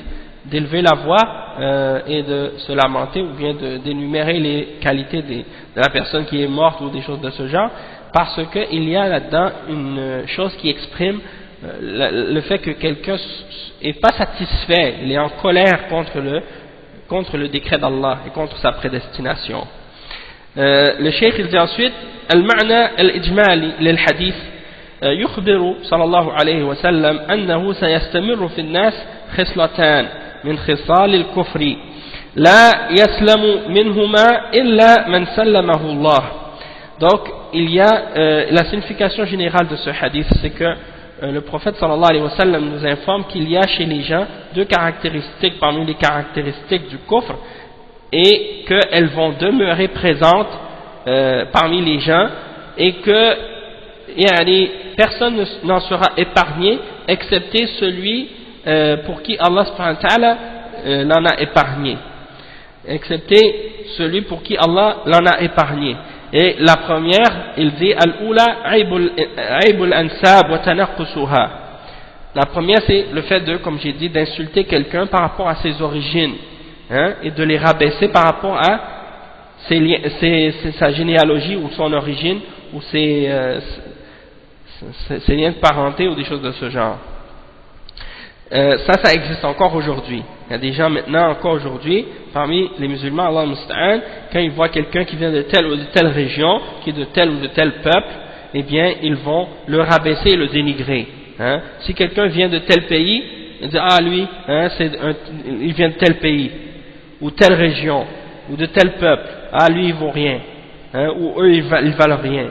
Speaker 1: d'élever la voix et de se lamenter ou bien d'énumérer les qualités de la personne qui est morte ou des choses de ce genre, parce qu'il y a là-dedans une chose qui exprime le fait que quelqu'un n'est pas satisfait, il est en colère contre le décret d'Allah et contre sa prédestination. Le cheikh il dit ensuite al-ma'na al-ijmali lil-hadith يخبر صلى الله عليه وسلم أنه سيستمر في الناس خصلتان من خصال الكفر لا يسلم منهما إلا من سلمه الله. Donc il y a la signification générale de ce hadith, c'est que le prophète sallallahu alayhi wa sallam nous informe qu'il y a chez les gens deux caractéristiques parmi les caractéristiques du kufr et qu'elles vont demeurer présentes parmi les gens et que personne n'en sera épargné excepté celui pour qui Allah subhanahu wa ta'ala l'en a épargné, excepté celui pour qui Allah l'en a épargné. Et la première, il dit Al-Ula aibul ansab wa tanaqqusuha. La première, c'est le fait de, comme j'ai dit, d'insulter quelqu'un par rapport à ses origines, hein, et de les rabaisser par rapport à sa généalogie ou son origine ou ses liens de parenté ou des choses de ce genre. Ça existe encore aujourd'hui. Il y a des gens maintenant, encore aujourd'hui, parmi les musulmans, Allah musta'an, quand ils voient quelqu'un qui vient de telle ou de telle région, qui est de tel ou de tel peuple, eh bien, ils vont le rabaisser et le dénigrer. Hein? Si quelqu'un vient de tel pays, ils disent, ah lui, hein, il vient de tel pays, ou telle région, ou de tel peuple, ah lui il vaut rien, hein, ou eux ils valent rien.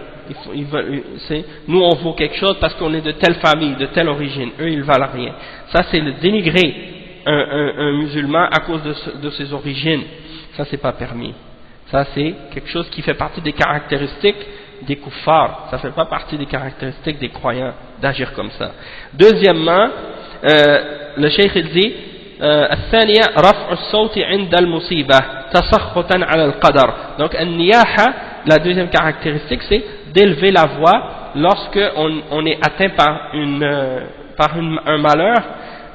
Speaker 1: Nous on vaut quelque chose parce qu'on est de telle famille, de telle origine, eux ils valent rien. Ça c'est le dénigrer un musulman à cause de ses origines. Ça c'est pas permis. Ça c'est quelque chose qui fait partie des caractéristiques des kuffars. Ça fait pas partie des caractéristiques des croyants d'agir comme ça. Deuxièmement, le cheikh il dit الثانية رفع الصوت عند المصيبة تسخطا على القدر. Donc النياحة, la deuxième caractéristique, c'est d'élever la voix lorsque on est atteint par un malheur,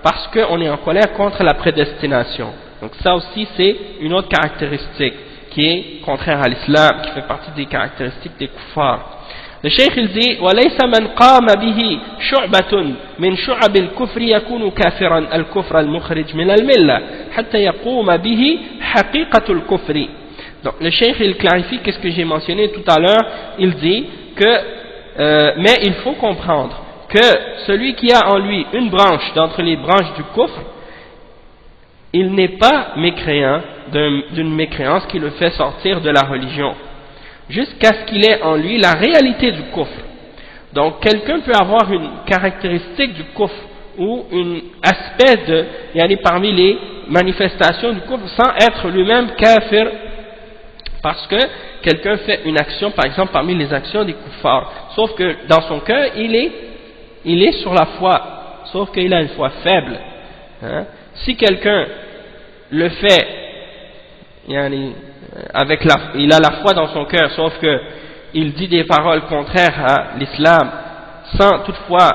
Speaker 1: parce qu'on est en colère contre la prédestination. Donc ça aussi c'est une autre caractéristique qui est contraire à l'islam, qui fait partie des caractéristiques des kuffars. Le cheikh il dit وَلَيْسَ مَنْ قَامَ بِهِ شُعْبَةٌ مِنْ شُعَبِ الْكُفْرِ يَكُونُ كَافِرًا الْكُفْرَ الْمُخْرِجْ مِنَ الْمِلَّةِ حَتَّى يَقُومَ بِهِ حَقِيقَةُ الْكُفْرِ. Donc le cheikh il clarifie qu'est-ce que j'ai mentionné tout à l'heure. Il dit que mais il faut comprendre que celui qui a en lui une branche d'entre les branches du kufr, il n'est pas mécréant d'une mécréance qui le fait sortir de la religion, jusqu'à ce qu'il ait en lui la réalité du kufr. Donc quelqu'un peut avoir une caractéristique du kufr ou un aspect parmi les manifestations du kufr sans être lui-même kafir, parce que quelqu'un fait une action, par exemple parmi les actions des kuffars, sauf que dans son cœur il est sur la foi, sauf qu'il a une foi faible, hein. Si quelqu'un le fait, il a la foi dans son cœur, sauf que il dit des paroles contraires à l'islam, sans toutefois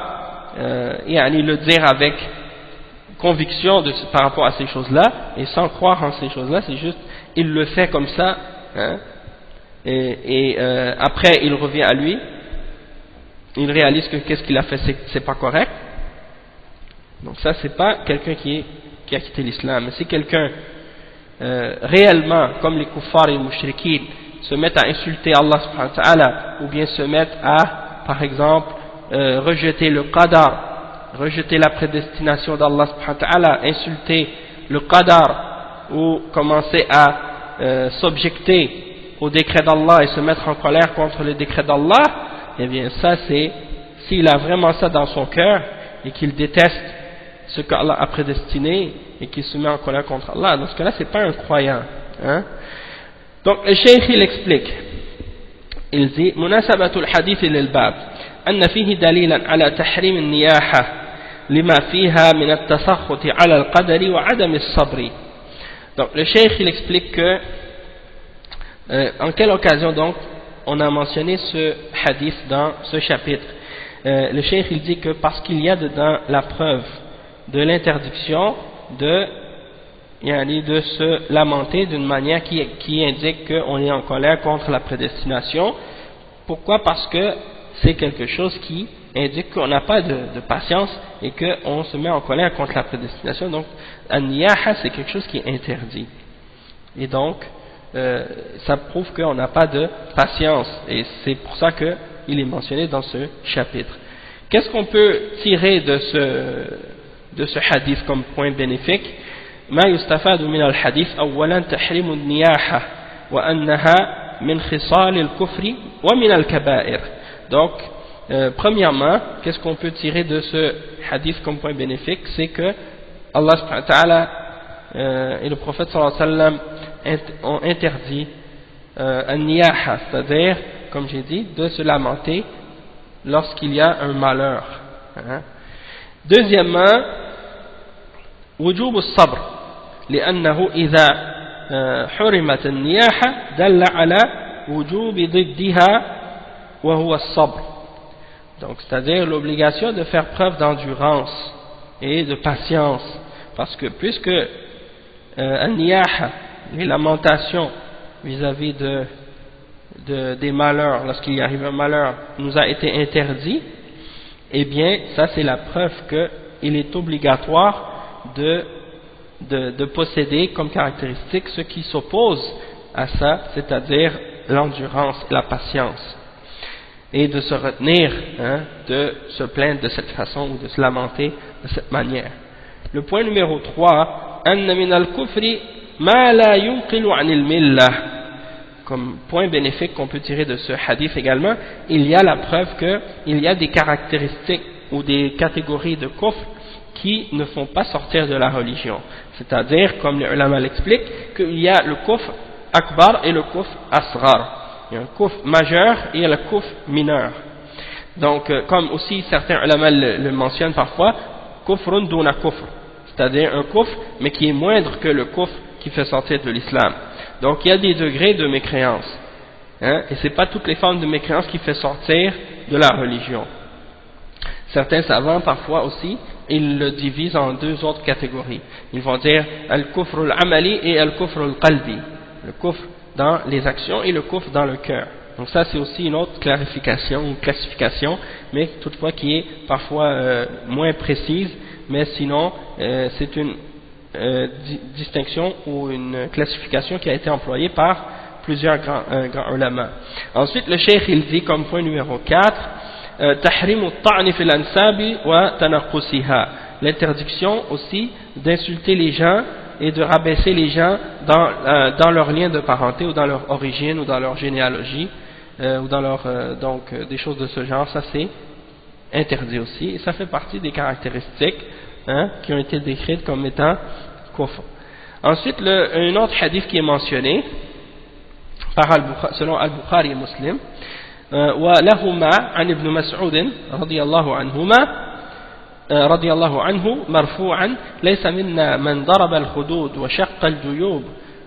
Speaker 1: le dire avec conviction par rapport à ces choses-là, et sans croire en ces choses-là, c'est juste, il le fait comme ça, hein, et après il revient à lui, il réalise que qu'est-ce qu'il a fait, c'est pas correct. Donc ça c'est pas quelqu'un qui a quitté l'islam. Mais si quelqu'un réellement, comme les kuffars et les mushrikines, se mettent à insulter Allah subhanahu wa ta'ala, ou bien se mettent à, par exemple, rejeter le qadar, rejeter la prédestination d'Allah subhanahu wa ta'ala, insulter le qadar, ou commencer à s'objecter au décret d'Allah et se mettre en colère contre le décret d'Allah, eh bien ça c'est, s'il a vraiment ça dans son cœur et qu'il déteste ce qu'Allah a prédestiné et qu'il se met en colère contre Allah, dans ce cas-là c'est pas un croyant, hein? Donc le cheikh il explique, il dit مناسبة الحديث للباب أن فيه دليلا على تحريم النياحة لما فيها من التسخط على القدر وعدم الصبر. Donc le cheikh il explique que en quelle occasion donc on a mentionné ce hadith dans ce chapitre. Le cheikh il dit que parce qu'il y a dedans la preuve de l'interdiction de se lamenter d'une manière qui indique qu'on est en colère contre la prédestination. Pourquoi? Parce que c'est quelque chose qui indique qu'on n'a pas de patience et qu'on se met en colère contre la prédestination. Donc an-niyaha c'est quelque chose qui est interdit, et donc ça prouve qu'on n'a pas de patience, et c'est pour ça qu'il est mentionné dans ce chapitre. Qu'est-ce qu'on peut tirer de ce hadith comme point bénéfique? ما يستفاد من الحديث أولا تحريم النياحة وأنها من خصال الكفر ومن الكبائر. Donc premièrement, qu'est-ce qu'on peut tirer de ce hadith comme point bénéfique? C'est que Allah subhanahu wa ta'ala et le prophète sallallahu alayhi wa sallam ont interdit an-niyaha, c'est-à-dire, comme j'ai dit, de se lamenter lorsqu'il y a un malheur, hein. Deuxièmement, وجوب الصبر لأنه إذا حرمت النياحة دل على وجوب ضدها وهو الصبر. Donc c'est-à-dire l'obligation de faire preuve d'endurance et de patience, parce que puisque al-niyaha, les lamentations vis-à-vis des malheurs, lorsqu'il y arrive un malheur, nous a été interdit, eh bien ça c'est la preuve qu'il est obligatoire de posséder comme caractéristique ce qui s'oppose à ça, c'est-à-dire l'endurance et la patience, et de se retenir, de se plaindre de cette façon ou de se lamenter de cette manière. Le point numéro 3, anna min al-kufri ma la yunqilu anil millah. Comme point bénéfique qu'on peut tirer de ce hadith également, il y a la preuve qu'il y a des caractéristiques ou des catégories de kufr qui ne font pas sortir de la religion. C'est-à-dire, comme les ulama l'expliquent, qu'il y a le kufr akbar et le kufr asghar. Il y a un kufr majeur et il y a le kufr mineur. Donc, comme aussi certains ulama le mentionnent parfois, kufrun duna kufr, c'est-à-dire un kufr mais qui est moindre que le kufr qui fait sortir de l'islam. Donc il y a des degrés de mécréance, et ce n'est pas toutes les formes de mécréance qui fait sortir de la religion. Certains savants parfois aussi, ils le divisent en deux autres catégories. Ils vont dire al-kufr al-amali et al-kufr al-qalbi, le kufr dans les actions et le kufr dans le cœur. Donc ça c'est aussi une autre clarification ou classification, mais toutefois qui est parfois moins précise, mais sinon c'est une distinction ou une classification qui a été employée par plusieurs grands ulama. Ensuite le cheikh il dit comme point numéro 4, tahrimu at-ta'n fi al-ansabi wa tanaqqusiha, l'interdiction aussi d'insulter les gens et de rabaisser les gens dans leur lien de parenté ou dans leur origine ou dans leur généalogie ou dans leur donc des choses de ce genre. Ça c'est interdit aussi et ça fait partie des caractéristiques qui ont été décrites comme étant kufr. Ensuite un autre hadith qui est mentionné selon Al-Bukhari et Muslim, ولهما عن ابن مسعود رضي الله عنهما رضي الله عنه مرفوعا ليس منا من ضرب الخدود وشق الجيوب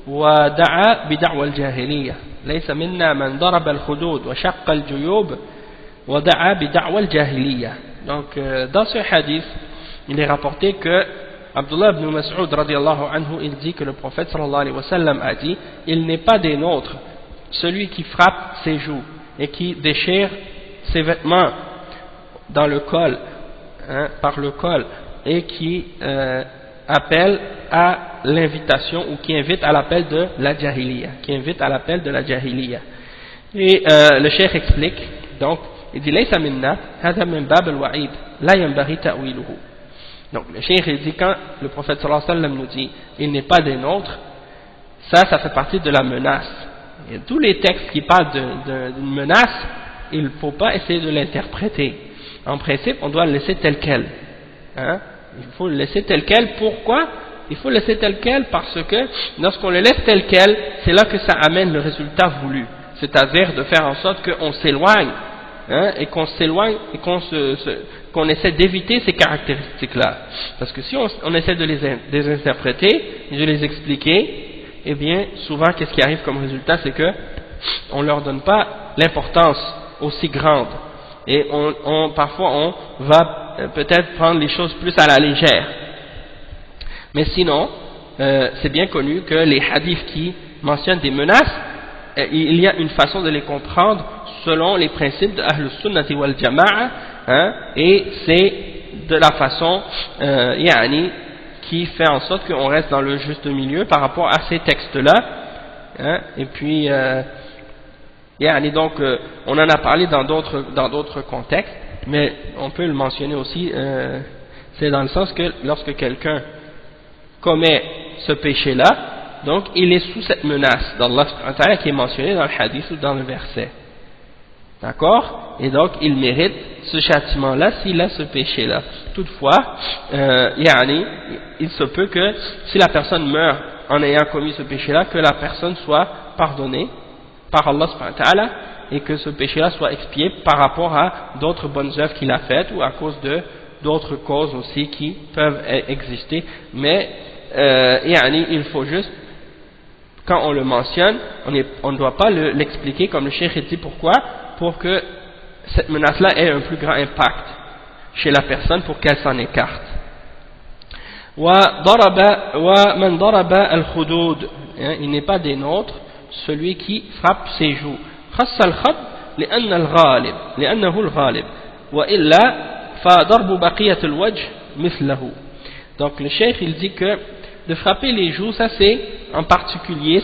Speaker 1: ودعا بدعوى الجاهلية. ليس منا من ضرب الخدود وشق الجيوب ودعا بدعوى الجاهلية. Donc dans ce hadith il est rapporté que Abdullah ibn Mas'ud radiyallahu anhu il dit que le prophète sallallahu alayhi wa sallam a dit, il n'est pas des nôtres celui qui frappe ses joues et qui déchire ses vêtements dans le col, par le col, et qui appelle à l'invitation ou qui invite à l'appel de la jahiliya, Et le cheikh explique, donc, il dit laysa minna hada min bab al-wa'id la yanbaghi ta'wiluhu. Donc le cheikh il dit quand le prophète sallallahu alayhi wa sallam nous dit il n'est pas des nôtres, ça fait partie de la menace. Et tous les textes qui parlent d'une menace, il ne faut pas essayer de l'interpréter. En principe, on doit le laisser tel quel. Il faut le laisser tel quel. Pourquoi? Il faut le laisser tel quel parce que lorsqu'on le laisse tel quel, c'est là que ça amène le résultat voulu. C'est-à-dire de faire en sorte qu'on s'éloigne, et qu'on s'éloigne et qu'on essaie d'éviter ces caractéristiques-là. Parce que si on essaie de les interpréter et de les expliquer, eh bien, souvent, qu'est-ce qui arrive comme résultat, c'est que on leur donne pas l'importance aussi grande. Et parfois, on va peut-être prendre les choses plus à la légère. Mais sinon, c'est bien connu que les hadiths qui mentionnent des menaces, il y a une façon de les comprendre selon les principes de Ahlus Sunnati wal Jama'a, et c'est de la façon, qui fait en sorte qu'on reste dans le juste milieu par rapport à ces textes-là, et puis donc on en a parlé dans d'autres contextes, mais on peut le mentionner aussi, c'est dans le sens que lorsque quelqu'un commet ce péché-là, donc il est sous cette menace d'Allah qui est mentionné dans le hadith ou dans le verset. D'accord? Et donc il mérite ce châtiment-là s'il a ce péché-là. Toutefois, il se peut que si la personne meurt en ayant commis ce péché-là, que la personne soit pardonnée par Allah subhanahu wa ta'ala et que ce péché-là soit expié par rapport à d'autres bonnes œuvres qu'il a faites ou à cause de d'autres causes aussi qui peuvent exister. Mais il faut juste quand on le mentionne, on ne doit pas l'expliquer comme le cheikh dit. Pourquoi? Pour que cette menace-là ait un plus grand impact chez la personne pour qu'elle s'en écarte. وَمَنْ ضَرَبَ الْخُدُودِ, il n'est pas des nôtres celui qui frappe ses joues. خَصَّ الْخَدْ لأنه الغالب وإلا فضرب بقية الوجه مثله. Donc le cheikh il dit que de frapper les joues, ça c'est en particulier,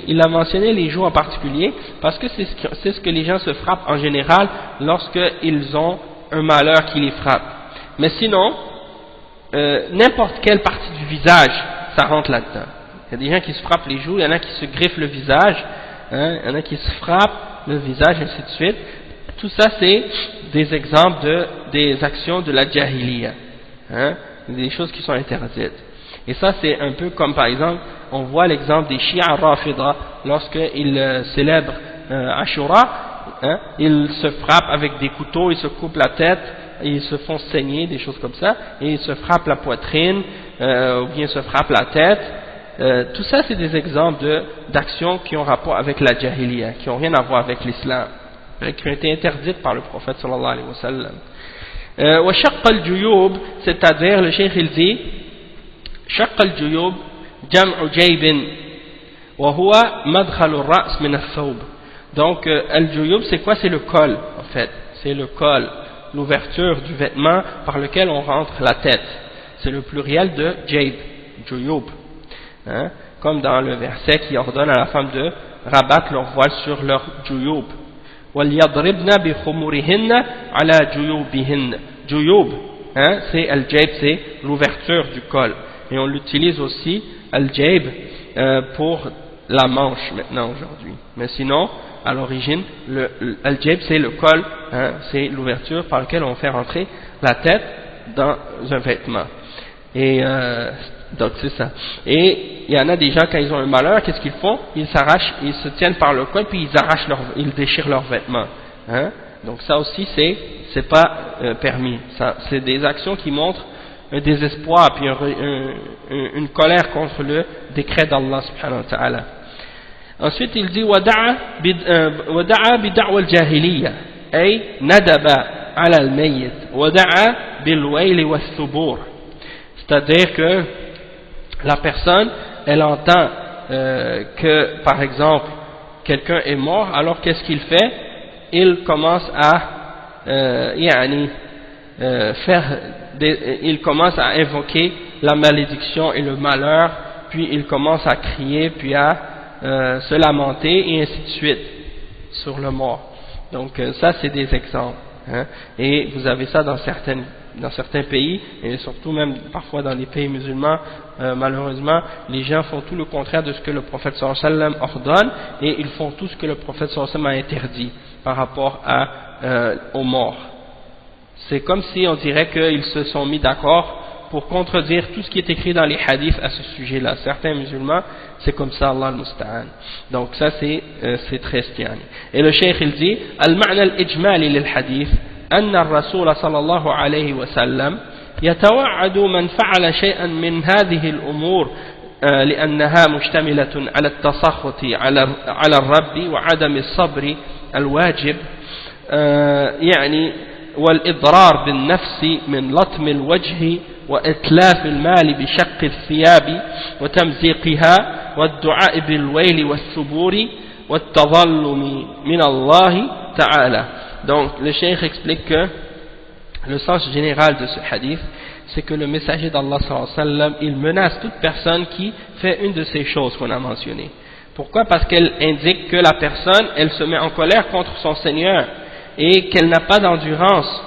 Speaker 1: il a mentionné les joues en particulier parce que c'est ce que les gens se frappent en général lorsqu'ils ont un malheur qui les frappe. Mais sinon, n'importe quelle partie du visage, ça rentre là-dedans. Il y a des gens qui se frappent les joues, il y en a qui se griffent le visage, il y en a qui se frappent le visage, ainsi de suite. Tout ça c'est des exemples des actions de la jahiliya, des choses qui sont interdites. Et ça c'est un peu comme par exemple, on voit l'exemple des Shia Rafida lorsqu'ils célèbrent Ashura, ils se frappent avec des couteaux, ils se coupent la tête, ils se font saigner, des choses comme ça, et ils se frappent la poitrine, ou bien se frappent la tête. Tout ça c'est des exemples d'actions qui ont rapport avec la jahiliya, qui n'ont rien à voir avec l'islam, qui ont été interdites par le prophète sallallahu alayhi wa sallam. Wa shaqqa al-juyub, c'est-à-dire le cheikh il dit shaqqa al-juyub jam'u jaybin wa huwa madkhal ar-ra's min ath-thawb. Donc al-juyub c'est quoi? C'est le col en fait, c'est le col, l'ouverture du vêtement par lequel on rentre la tête. C'est le pluriel de jayb, juyub, comme dans le verset qui ordonne à la femme de rabattre leur voile sur leur juyub. وَلْيَضْرِبْنَ بِخُمُرِهِنَّ عَلَى جُيُوبِهِنَّ. Juyub, c'est al-jayb, c'est l'ouverture du col. Et on l'utilise aussi, al-jayb, pour la manche maintenant aujourd'hui. Mais sinon, à l'origine, al-jayb c'est le col, c'est l'ouverture par laquelle on fait rentrer la tête dans un vêtement. Et donc c'est ça. Et il y en a des gens quand ils ont un malheur, qu'est-ce qu'ils font? Ils s'arrachent, ils se tiennent par le col puis ils déchirent leurs vêtements. Donc ça aussi c'est pas permis. C'est des actions qui montrent un désespoir puis une colère contre le décret d'Allah subhanahu wa ta'ala. Ensuite il dit wada'a bid'wa al-jahiliya ay nadaba ala al-mayyit wada'a bil wayl was-subur. C'est-à-dire que la personne elle entend que par exemple quelqu'un est mort, alors qu'est-ce qu'il fait? Il commence à il commence à invoquer la malédiction et le malheur, puis il commence à crier, puis à se lamenter et ainsi de suite sur le mort. Donc ça c'est des exemples, et vous avez ça dans certains pays, et surtout même parfois dans les pays musulmans. Malheureusement les gens font tout le contraire de ce que le prophète sallallahu alayhi wa sallam ordonne, et ils font tout ce que le prophète sallallahu alayhi wa sallam a interdit par rapport aux morts. C'est comme si on dirait qu'ils se sont mis d'accord pour contredire tout ce qui est écrit dans les hadiths à ce sujet-là. Certains musulmans, c'est comme ça, Allah al-Musta'an. Donc ça c'est très stiani. Et le cheikh il dit al-ma'na al-ijmali lil-hadith أن الرسول صلى الله عليه وسلم يتوعد من فعل شيئا من هذه الأمور لأنها مشتملة على التسخط على الرب وعدم الصبر الواجب يعني والإضرار بالنفس من لطم الوجه وإتلاف المال بشق الثياب وتمزيقها والدعاء بالويل والثبور والتظلم من الله تعالى. Donc le cheikh explique que le sens général de ce hadith, c'est que le messager d'Allah sallallahu alayhi wa sallam, il menace toute personne qui fait une de ces choses qu'on a mentionnées. Pourquoi? Parce qu'elle indique que la personne, elle se met en colère contre son Seigneur et qu'elle n'a pas d'endurance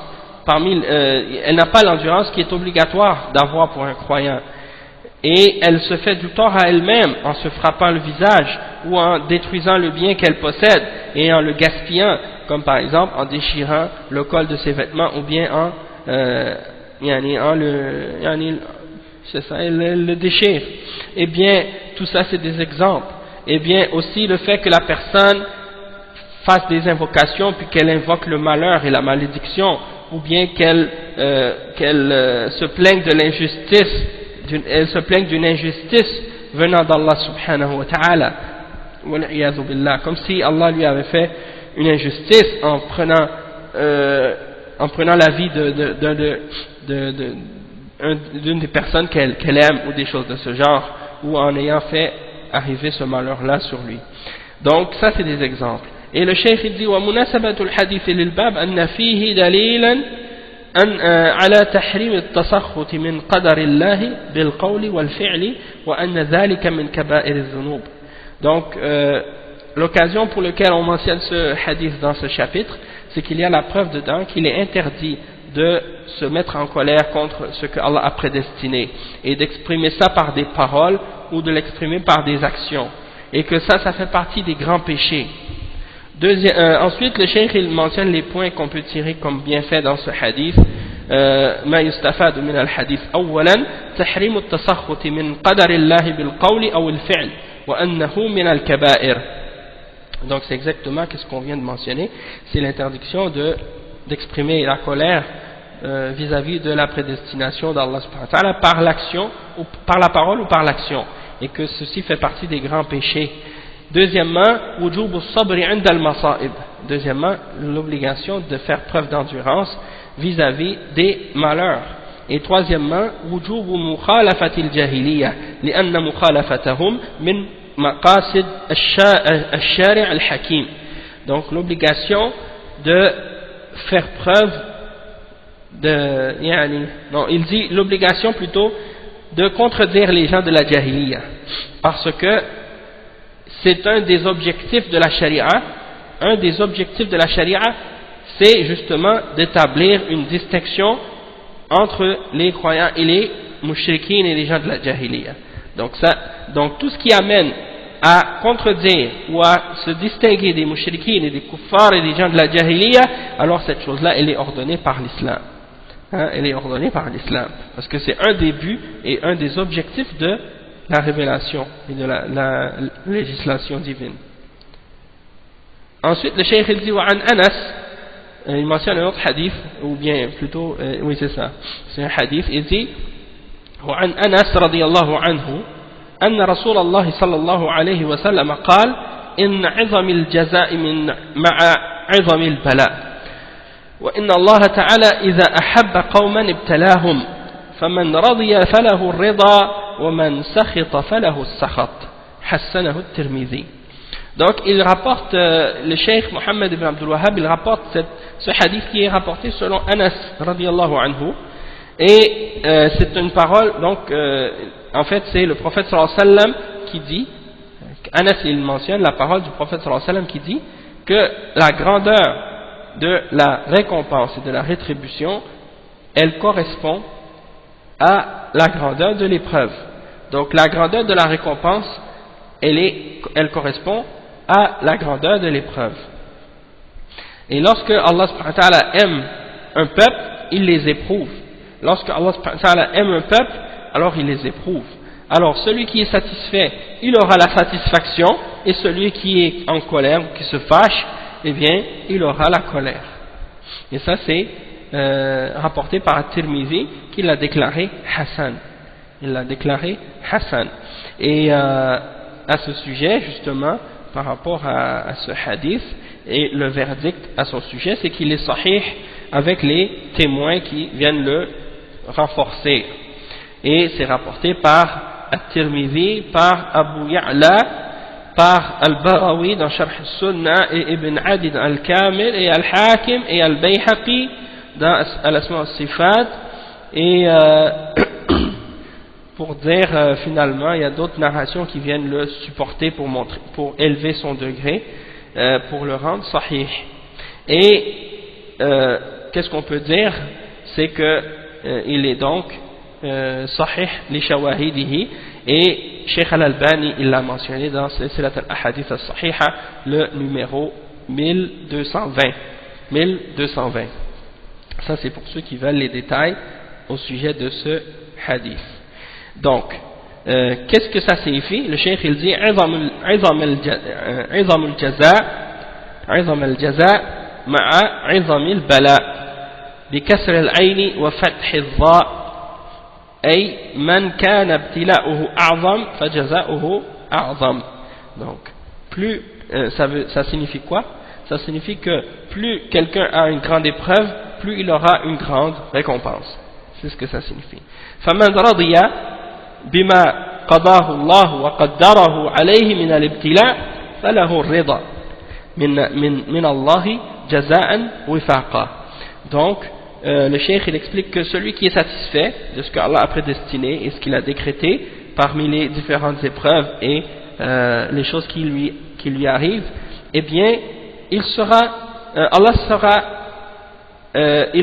Speaker 1: elle n'a pas l'endurance qui est obligatoire d'avoir pour un croyant. Et elle se fait du tort à elle-même en se frappant le visage ou en détruisant le bien qu'elle possède et en le gaspillant, comme par exemple en déchirant le col de ses vêtements ou bien elle le déchire. Eh bien, tout ça c'est des exemples. Eh bien, aussi le fait que la personne fasse des invocations puis qu'elle invoque le malheur et la malédiction, ou bien qu'elle se plaigne de l'injustice, elle se plaigne d'une injustice venant d'Allah subhanahu wa ta'ala, comme si Allah lui avait fait une injustice en prenant la vie d'une des personnes qu'elle aime ou des choses de ce genre, ou en ayant fait arriver ce malheur-là sur lui. Donc ça c'est des exemples. Et le cheikh il dit ومناسبة الحديث للباب أن فيه دليلا على تحريم التسخط من قدر الله بالقول والفعل وأن ذلك من كبائر الذنوب. Donc l'occasion pour laquelle on mentionne ce hadith dans ce chapitre, c'est qu'il y a la preuve dedans qu'il est interdit de se mettre en colère contre ce que Allah a prédestiné et d'exprimer ça par des paroles ou de l'exprimer par des actions, et que ça fait partie des grands péchés. Ensuite le cheikh il mentionne les points qu'on peut tirer comme bienfait dans ce hadith. ما يستفاد من الحديث أولا تحريم التسخط من قدر الله بالقول أو الفعل وأنه من الكبائر. Donc c'est exactement ce qu'on vient de mentionner, c'est l'interdiction d'exprimer la colère vis-à-vis de la prédestination d'Allah subhanahu wa ta'ala par l'action, ou par la parole ou par l'action, et que ceci fait partie des grands péchés. Deuxièmement, deuxièmement, l'obligation de faire preuve d'endurance vis-à-vis des malheurs. Et troisièmement, لأن مخالفتهم من مقاصد الشارع الحكيم. Donc l'obligation de faire preuve il dit l'obligation plutôt de contredire les gens de la jahiliya, parce que c'est un des objectifs de la sharia. Un des objectifs de la sharia, c'est justement d'établir une distinction entre les croyants et les mushrikines et les gens de la jahiliya. Donc tout ce qui amène à contredire ou à se distinguer des mushrikines et des kuffars et des gens de la jahiliya, alors cette chose-là, elle est ordonnée par l'islam. Elle est ordonnée par l'islam, parce que c'est un des buts et un des objectifs de la révélation et de la législation divine. Ensuite le cheikh il dit وعن Anas, il mentionne un autre hadith, ou bien plutôt oui c'est ça, c'est un hadith. Il dit وعن أنس رضي الله عنه أن رسول الله صلى الله عليه وسلم قال إن عظم الجزاء مع عظم البلاء وإن الله تعالى إذا أحب قوما ابتلاهم فمن رضي فله الرضا ومن سخط فله السخط حسنه الترمذي. Donc il rapporte, le cheikh Mohammed ibn Abdul Wahhab, il rapporte ce hadith qui est rapporté selon Anas radiyallahu anhu, et c'est une parole, donc en fait c'est le prophète sallallahu alayhi wa sallam qui dit, Anas il mentionne la parole du prophète sallallahu alayhi wa sallam qui dit que la grandeur de la récompense et de la rétribution, elle correspond à la grandeur de l'épreuve. Donc la grandeur de la récompense, elle correspond à la grandeur de l'épreuve. Et lorsque Allah subhanahu wa ta'ala aime un peuple, il les éprouve. Lorsque Allah subhanahu wa ta'ala aime un peuple, alors il les éprouve. Alors celui qui est satisfait, il aura la satisfaction, et celui qui est en colère ou qui se fâche, eh bien il aura la colère. Et ça c'est rapporté par At-Tirmidhi, qui l'a déclaré Hassan. Il l'a déclaré Hassan. Et à ce sujet, justement, par rapport à ce hadith, et le verdict à son sujet, c'est qu'il est sahih avec les témoins qui viennent le renforcer. Et c'est rapporté par At-Tirmidhi, par Abu Ya'la, par Al-Barawi dans Sharh al-Sunnah, et Ibn Adid al-Kamil, et Al-Hakim, et Al-Bayhaqi dans Al-Asma al-Sifat, et pour dire finalement, il y a d'autres narrations qui viennent le supporter pour élever son degré, pour le rendre sahih. Et qu'est-ce qu'on peut dire? C'est que il est donc sahih li shawahidihi, et Cheikh Al-Albani il l'a mentionné dans Silsilat al-Ahadith al-Sahiha, le numéro 1220. Ça c'est pour ceux qui veulent les détails au sujet de ce hadith. Donc qu'est-ce que ça signifie? Le cheikh il dit عظم الجزاء مع عظم البلاء بكسر العين وفتح الضاء أي من كان ابتلاؤه أعظم فجزاؤه أعظم. Donc plus ça signifie quoi? Ça signifie que plus quelqu'un a une grande épreuve, plus il aura une grande récompense. C'est ce que ça signifie. فمن رضي بما قضاه الله وقدره عليه من الابتلاء فله الرضا من الله جزاء وفاقا. Donc le cheikh il explique que celui qui est satisfait de ce que Allah a prédestiné et ce qu'il a décrété parmi les différentes épreuves et les choses qui lui arrivent, eh bien il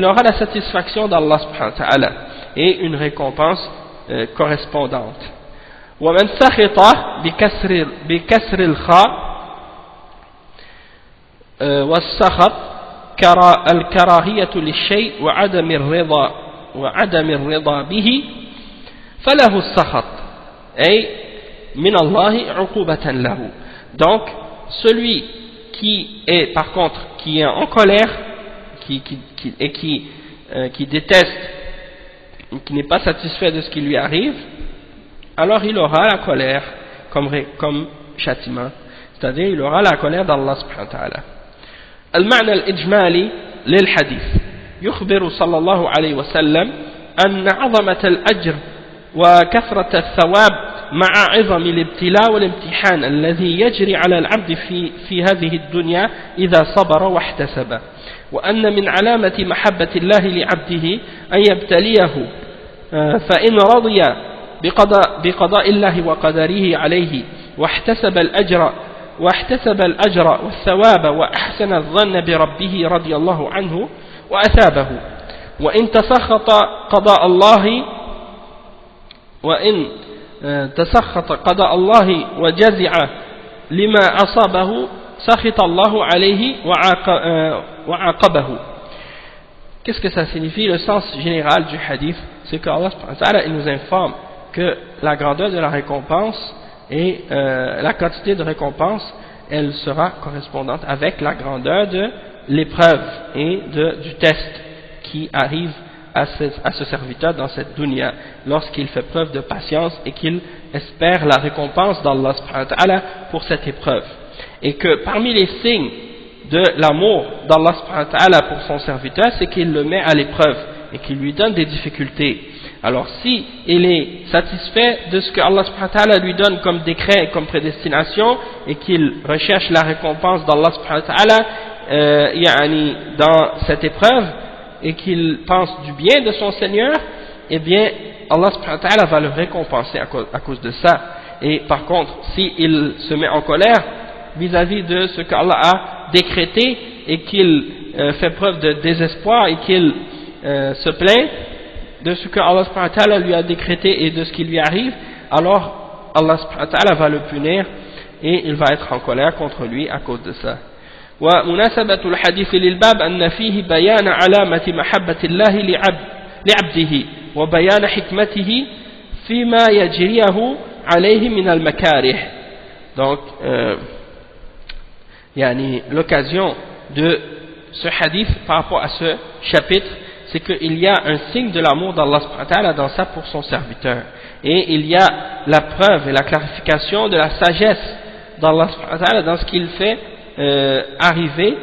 Speaker 1: aura la satisfaction d'Allah subhanahu wa ta'ala et une récompense correspondante. ومن سخط بكسر الخاء والسخط الكراهية للشيء وعدم الرضا به فله السخط أي من الله عقوبة له. Donc celui qui est par contre qui est en colère qui déteste, qui n'est pas satisfait de ce qui lui arrive, alors il aura la colère comme châtiment, c'est-à-dire il aura la colère d'Allah subhanahu wa ta'ala. المعنى الإجمالي للحديث يخبر صلى الله عليه وسلم أن عظمة الأجر وكثرة الثواب مع عظم الابتلاء والامتحان الذي يجري على العبد في هذه الدنيا إذا صبر واحتسب، وأن من علامة محبة الله لعبده أن يبتليه، فإن رضي بقضاء الله وقدره عليه واحتسب الأجر والثواب وأحسن الظن بربه رضي الله عنه وأثابه، وإن تسخط قضاء الله وجزع لما أصابه سخط الله عليه وعاقبه. Qu'est-ce que ça signifie? Le sens général du hadith, c'est qu'Allah il nous informe que la grandeur de la récompense et la quantité de récompense, elle sera correspondante avec la grandeur de l'épreuve et du test qui arrive à ce serviteur dans cette dunya lorsqu'il fait preuve de patience et qu'il espère la récompense d'Allah subhanahu wa ta'ala pour cette épreuve. Et que parmi les signes de l'amour d'Allah subhanahu wa ta'ala pour son serviteur, c'est qu'il le met à l'épreuve et qu'il lui donne des difficultés. Alors si il est satisfait de ce que Allah subhanahu wa ta'ala lui donne comme décret et comme prédestination et qu'il recherche la récompense d'Allah subhanahu wa ta'ala dans cette épreuve et qu'il pense du bien de son Seigneur, eh bien Allah subhanahu wa ta'ala va le récompenser à cause de ça. Et par contre, s'il se met en colère vis-à-vis de ce qu'Allah a décrété et qu'il fait preuve de désespoir et qu'il se plaint de ce que Allah subhanahu wa ta'ala lui a décrété et de ce qui lui arrive, alors Allah subhanahu wa ta'ala va le punir et il va être en colère contre lui à cause de ça. ومناسبة الحديث للباب أن فيه بيان علامة محبة الله لعبده وبيان حكمته فيما يجريه عليه من المكاره. Donc l'occasion de ce hadith par rapport à ce chapitre, c'est qu'il y a un signe de l'amour d'Allah subhanahu wa ta'ala dans ça pour son serviteur, et il y a la preuve et la clarification de la sagesse d'Allah subhanahu wa ta'ala dans ce qu'il fait arriver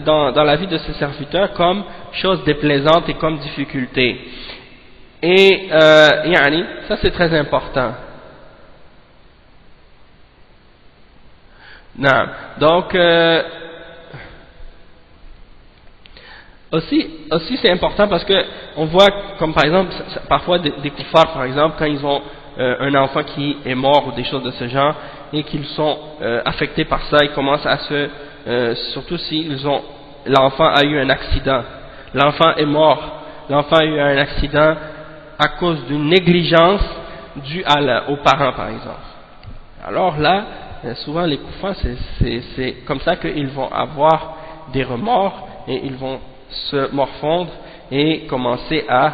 Speaker 1: dans la vie de ses serviteurs comme chose déplaisante et comme difficulté. Et ça c'est très important. Non. Donc aussi c'est important parce que on voit comme par exemple parfois des koufars par exemple quand ils ont un enfant qui est mort ou des choses de ce genre et qu'ils sont affectés par ça, ils commencent à surtout si l'enfant a eu un accident, l'enfant est mort, l'enfant a eu un accident à cause d'une négligence due aux parents par exemple. Alors là souvent les koufars c'est comme ça qu'ils vont avoir des remords et ils vont se morfondre et commencer à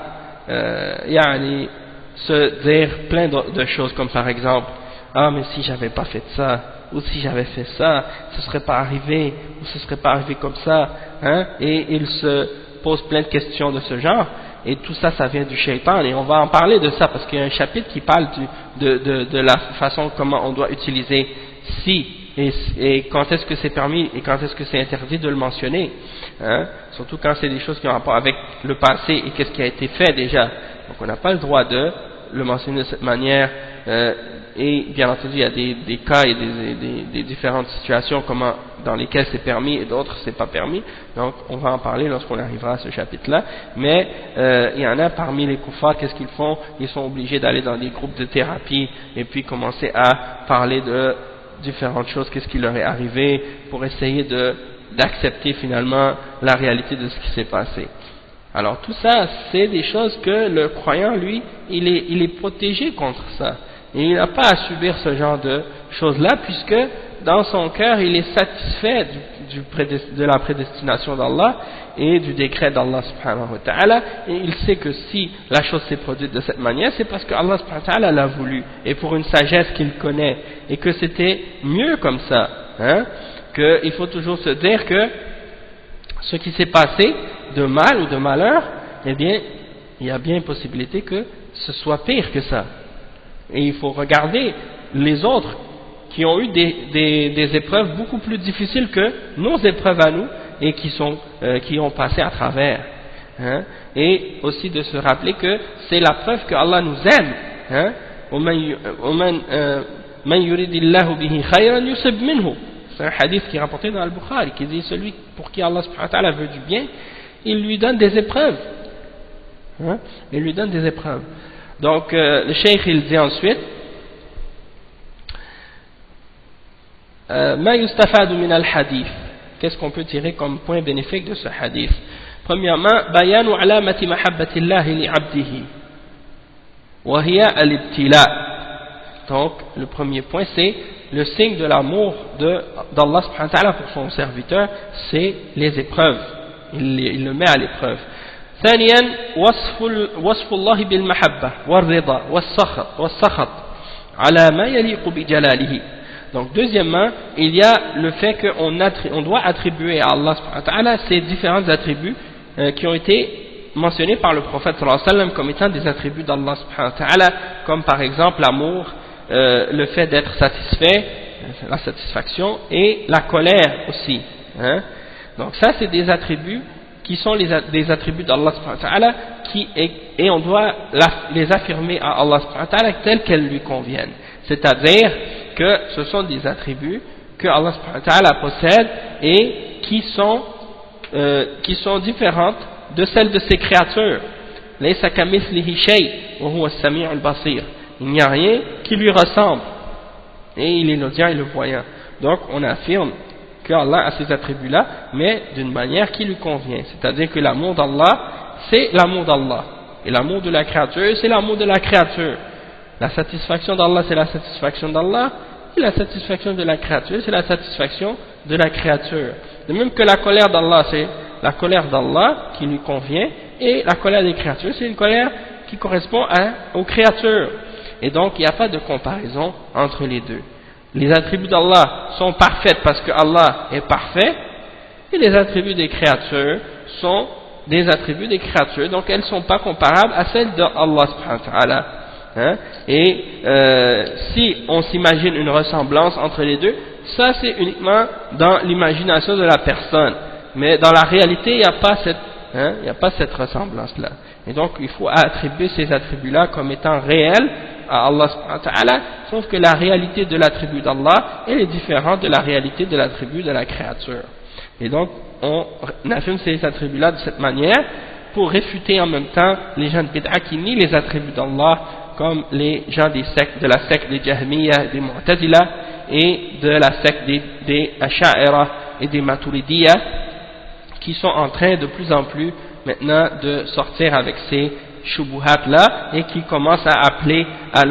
Speaker 1: se dire plein de choses comme par exemple ah mais si j'avais pas fait ça ou si j'avais fait ça ce serait pas arrivé ou ce serait pas arrivé comme ça hein? Et ils se posent plein de questions de ce genre et tout ça, ça vient du shaitan, et on va en parler de ça, parce qu'il y a un chapitre qui parle de la façon comment on doit utiliser si, et quand est-ce que c'est permis, et quand est-ce que c'est interdit de le mentionner, hein, surtout quand c'est des choses qui ont rapport avec le passé, et qu'est-ce qui a été fait déjà, donc on n'a pas le droit de le mentionner de cette manière, et bien entendu il y a des cas et des différentes situations dans lesquelles c'est permis et d'autres c'est pas permis, donc on va en parler lorsqu'on arrivera à ce chapitre là, mais il y en a parmi les kuffars, qu'est-ce qu'ils font? Ils sont obligés d'aller dans des groupes de thérapie et puis commencer à parler de différentes choses, qu'est-ce qui leur est arrivé, pour essayer d'accepter finalement la réalité de ce qui s'est passé. Alors tout ça, c'est des choses que le croyant, lui, il est protégé contre ça. Et il n'a pas à subir ce genre de choses-là, puisque dans son cœur, il est satisfait de la prédestination d'Allah et du décret d'Allah subhanahu wa ta'ala. Et il sait que si la chose s'est produite de cette manière, c'est parce que Allah subhanahu wa ta'ala l'a voulu, et pour une sagesse qu'il connaît, et que c'était mieux comme ça. Hein, qu'il faut toujours se dire que ce qui s'est passé de mal ou de malheur, eh bien, il y a bien une possibilité que ce soit pire que ça. Et il faut regarder les autres qui ont eu des épreuves beaucoup plus difficiles que nos épreuves à nous et qui ont passé à travers. Hein? Et aussi de se rappeler que c'est la preuve que Allah nous aime. Hein? C'est un hadith qui est rapporté dans Al-Bukhari qui dit celui pour qui Allah subhanahu wa ta'ala veut du bien, il lui donne des épreuves. Hein? Il lui donne des épreuves. Donc le cheikh il dit ensuite ma yustafadu min al-hadith, qu'est-ce qu'on peut tirer comme point bénéfique de ce hadith? Premièrement, bayanu alamati mahabbatillahi li 'abdihi wa hiya al-ibtila. Donc le premier point, c'est le signe de l'amour d'Allah subhanahu wa ta'ala pour son serviteur, c'est les épreuves. Il le met à l'épreuve. ثانيا وصف الله بالمحبة والرضا والسخط على ما يليق بجلاله. Donc deuxièmement, il y a le fait qu'on doit attribuer à Allah subhanahu wa ta'ala ces différents attributs qui ont été mentionnés par le prophète sallallahu alayhi wa sallam comme étant des attributs d'Allah subhanahu wa ta'ala, comme par exemple l'amour, le fait d'être satisfait, la satisfaction, et la colère aussi. Hein? Donc ça c'est des attributs qui sont des attributs d'Allah subhanahu wa ta'ala et on doit les affirmer à Allah subhanahu wa ta'ala tels qu'elles lui conviennent. C'est-à-dire que ce sont des attributs que Allah subhanahu wa ta'ala possède et qui sont différentes de celles de ses créatures. Laysa kamithlihi shay wa huwa as-sami'ul basir. Il n'y a rien qui lui ressemble et il est l'audient et le voyant. Donc on affirme que Allah a ces attributs-là, mais d'une manière qui lui convient. C'est-à-dire que l'amour d'Allah, c'est l'amour d'Allah. Et l'amour de la créature, c'est l'amour de la créature. La satisfaction d'Allah, c'est la satisfaction d'Allah. Et la satisfaction de la créature, c'est la satisfaction de la créature. De même que la colère d'Allah, c'est la colère d'Allah qui lui convient. Et la colère des créatures, c'est une colère qui correspond aux créatures. Et donc, il n'y a pas de comparaison entre les deux. Les attributs d'Allah sont parfaits parce que Allah est parfait, et les attributs des créatures sont des attributs des créatures, donc elles ne sont pas comparables à celles d'Allah subhanahu wa ta'ala. Hein? Et si on s'imagine une ressemblance entre les deux, ça c'est uniquement dans l'imagination de la personne, mais dans la réalité il n'y a pas cette ressemblance-là. Et donc il faut attribuer ces attributs-là comme étant réels à Allah subhanahu wa ta'ala, sauf que la réalité de l'attribut d'Allah elle est différente de la réalité de l'attribut de la créature. Et donc on affirme ces attributs-là de cette manière pour réfuter en même temps les gens de bid'a qui nient les attributs d'Allah, comme les gens de la secte des Jahmiyyah, des Mu'tazila, et de la secte des Asha'ira et des Maturidiyya, qui sont en train de plus en plus maintenant de sortir avec ces shubuhat là et qui commencent à appeler à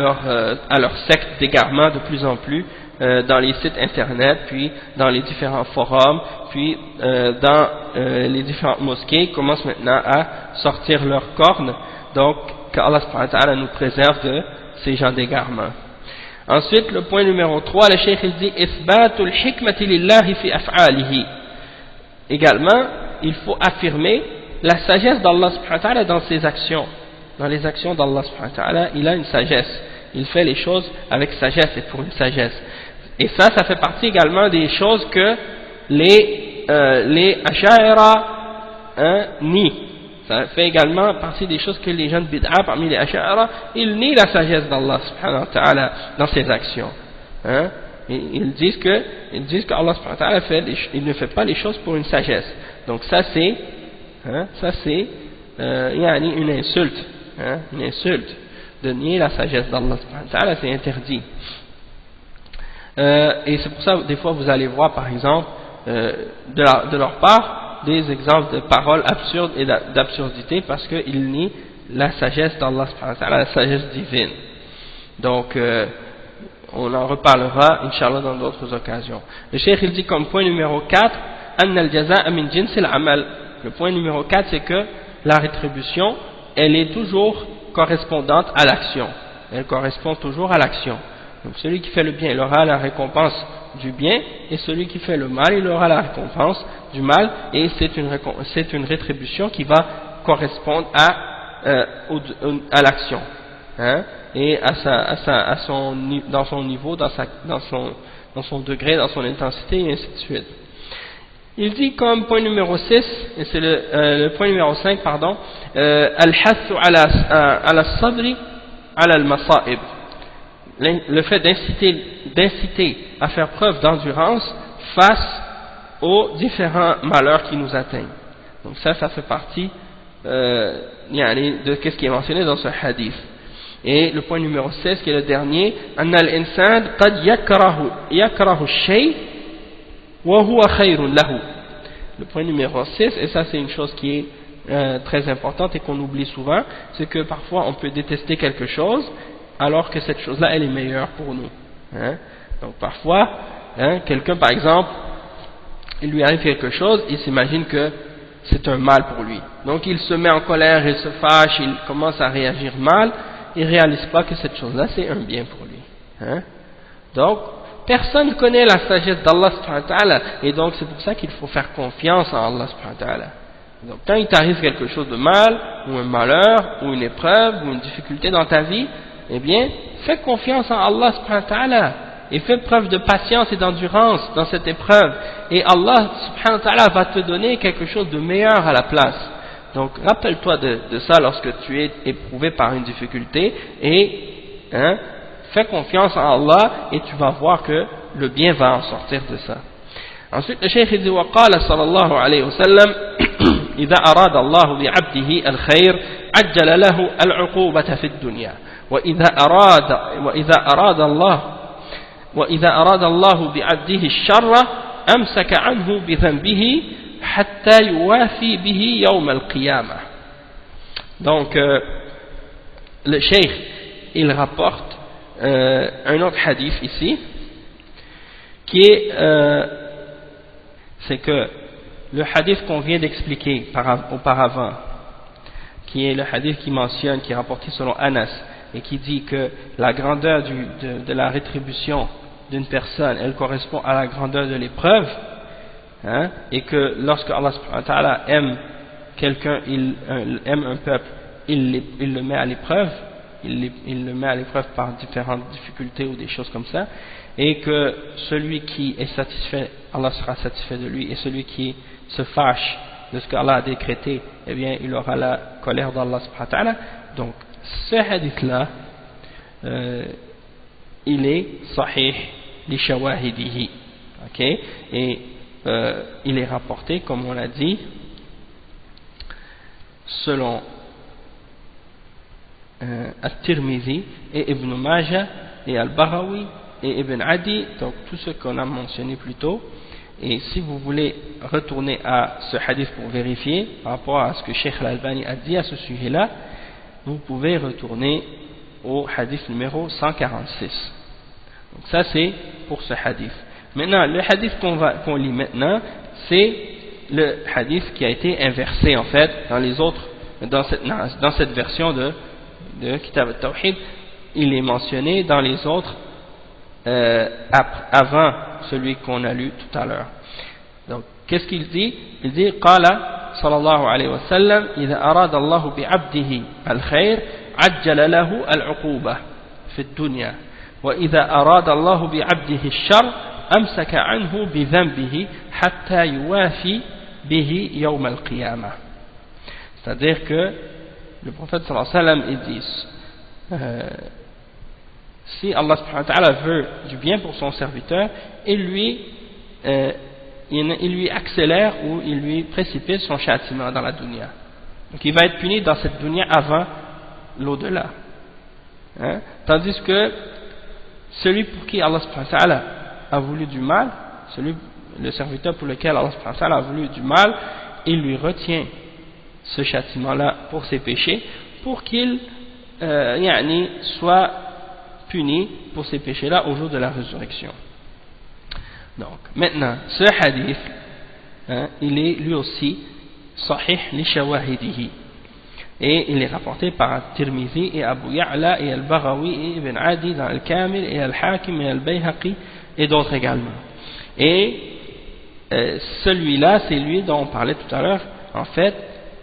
Speaker 1: leur secte d'égarement de plus en plus dans les sites internet, puis dans les différents forums, puis dans les différentes mosquées, commencent maintenant à sortir leurs cornes. Donc qu'Allah subhanahu wa ta'ala nous préserve de ces gens d'égarement. Ensuite, le point numéro 3, le cheikh il dit Ithbatul hikmati lillahi fi af'alihi. Également, il faut affirmer la sagesse d'Allah subhanahu wa ta'ala dans ses actions, dans les actions d'Allah subhanahu wa ta'ala, il a une sagesse, il fait les choses avec sagesse et pour une sagesse. Et ça fait partie également des choses que les Ash'ara nient. Ça fait également partie des choses que les gens de bid'a parmi les Ash'ara, ils nient la sagesse d'Allah subhanahu wa ta'ala dans ses actions. Ils disent que Allah subhanahu wa ta'ala il ne fait pas les choses pour une sagesse. Donc ça c'est une insulte, une insulte de nier la sagesse d'Allah subhanahu wa ta'ala, c'est interdit. Et c'est pour ça des fois vous allez voir par exemple de leur part des exemples de paroles absurdes et d'absurdité parce qu'ils nient la sagesse d'Allah subhanahu wa ta'ala, la sagesse divine. Donc on en reparlera Inch'Allah dans d'autres occasions. Le cheikh il dit comme point numéro 4 anna al-jaza'a min jins al-amal. Le point numéro 4 c'est que la rétribution elle est toujours correspondante à l'action, elle correspond toujours à l'action. Donc celui qui fait le bien, il aura la récompense du bien, et celui qui fait le mal, il aura la récompense du mal, et c'est une rétribution qui va correspondre à l'action, et dans son niveau, dans son degré, dans son intensité, et ainsi de suite. Il dit comme point numéro 6, et c'est le point numéro 5, pardon, al-hathu ala sabri ala al-masa'ib. Le fait d'inciter à faire preuve d'endurance face aux différents malheurs qui nous atteignent. Donc ça fait partie de ce qui est mentionné dans ce hadith. Et le point numéro 16 qui est le dernier, anna al-insan qad yakrahu shay wa huwa khayrun lahu. Le point numéro 6, et ça c'est une chose qui est très importante et qu'on oublie souvent, c'est que parfois on peut détester quelque chose alors que cette chose-là, elle est meilleure pour nous. Donc parfois, quelqu'un par exemple, il lui arrive quelque chose, il s'imagine que c'est un mal pour lui. Donc il se met en colère, il se fâche, il commence à réagir mal, il ne réalise pas que cette chose-là, c'est un bien pour lui. Donc, personne ne connaît la sagesse d'Allah subhanahu wa ta'ala, et donc c'est pour ça qu'il faut faire confiance en Allah subhanahu wa ta'ala. Donc quand il t'arrive quelque chose de mal, ou un malheur, ou une épreuve, ou une difficulté dans ta vie, eh bien, fais confiance en Allah subhanahu wa ta'ala et fais preuve de patience et d'endurance dans cette épreuve et Allah subhanahu wa ta'ala va te donner quelque chose de meilleur à la place. Donc rappelle-toi de ça lorsque tu es éprouvé par une difficulté et fais confiance en Allah et tu vas voir que le bien va en sortir de ça. Ensuite le cheikh dit وقال صلى الله عليه وسلم إذا أراد الله بعبده الخير عجل له العقوبة في الدنيا وإذا أراد الله بعبده الشر أمسك عنه بذنبه حتى يوافي به يوم القيامة. Donc le cheikh il rapporte un autre hadith ici qui est c'est que le hadith qu'on vient d'expliquer auparavant, qui est le hadith qui mentionne, qui est rapporté selon Anas, et qui dit que la grandeur de la rétribution d'une personne, elle correspond à la grandeur de l'épreuve, et que lorsque Allah subhanahu wa ta'ala aime quelqu'un, il aime un peuple, il le met à l'épreuve, il le met à l'épreuve par différentes difficultés ou des choses comme ça, et que celui qui est satisfait, Allah sera satisfait de lui, et celui qui se fâche de ce qu'Allah a décrété, eh bien il aura la colère d'Allah subhanahu wa ta'ala. Donc ce hadith là il est sahih li shawahidihi, ok, et il est rapporté comme on l'a dit selon At-Tirmidhi et Ibn Majah et Al-Baghawi et Ibn Adi, donc tout ce qu'on a mentionné plus tôt. Et si vous voulez retourner à ce hadith pour vérifier par rapport à ce que Cheikh Al-Albani a dit à ce sujet-là, vous pouvez retourner au hadith numéro 146. Donc ça c'est pour ce hadith. Maintenant, le hadith qu'on lit maintenant, c'est le hadith qui a été inversé en fait dans les autres, dans cette version de Kitab al-Tawhid, il est mentionné dans les autres avant celui qu'on a lu tout à l'heure. Donc qu'est-ce qu'il dit? Il dit qala صلى الله عليه وسلم إذا أراد الله بعبده الخير عجل له العقوبة في الدنيا وإذا أراد الله بعبده الشر أمسك عنه بذنبه حتى يوافي به يوم القيامة. C'est-à-dire que le prophète sallallahu alayhi wa sallam il dit si Allah subhanahu wa ta'ala veut du bien pour son serviteur, il lui accélère ou il lui précipite son châtiment dans la dunya. Donc il va être puni dans cette dunya avant l'au-delà. Hein? Tandis que celui pour qui Allah subhanahu wa ta'ala a voulu du mal, le serviteur pour lequel Allah subhanahu wa ta'ala a voulu du mal, il lui retient ce châtiment-là pour ses péchés, pour qu'il soit puni pour ces péchés-là au jour de la résurrection. Donc, maintenant, ce hadith, il est lui aussi sahih li shawahidihi. Et il est rapporté par Tirmidhi et Abu Ya'la et Al-Baghawi et Ibn Adi dans Al-Kamil et Al-Hakim et Al-Bayhaqi et d'autres également. Et celui-là, c'est lui dont on parlait tout à l'heure, en fait,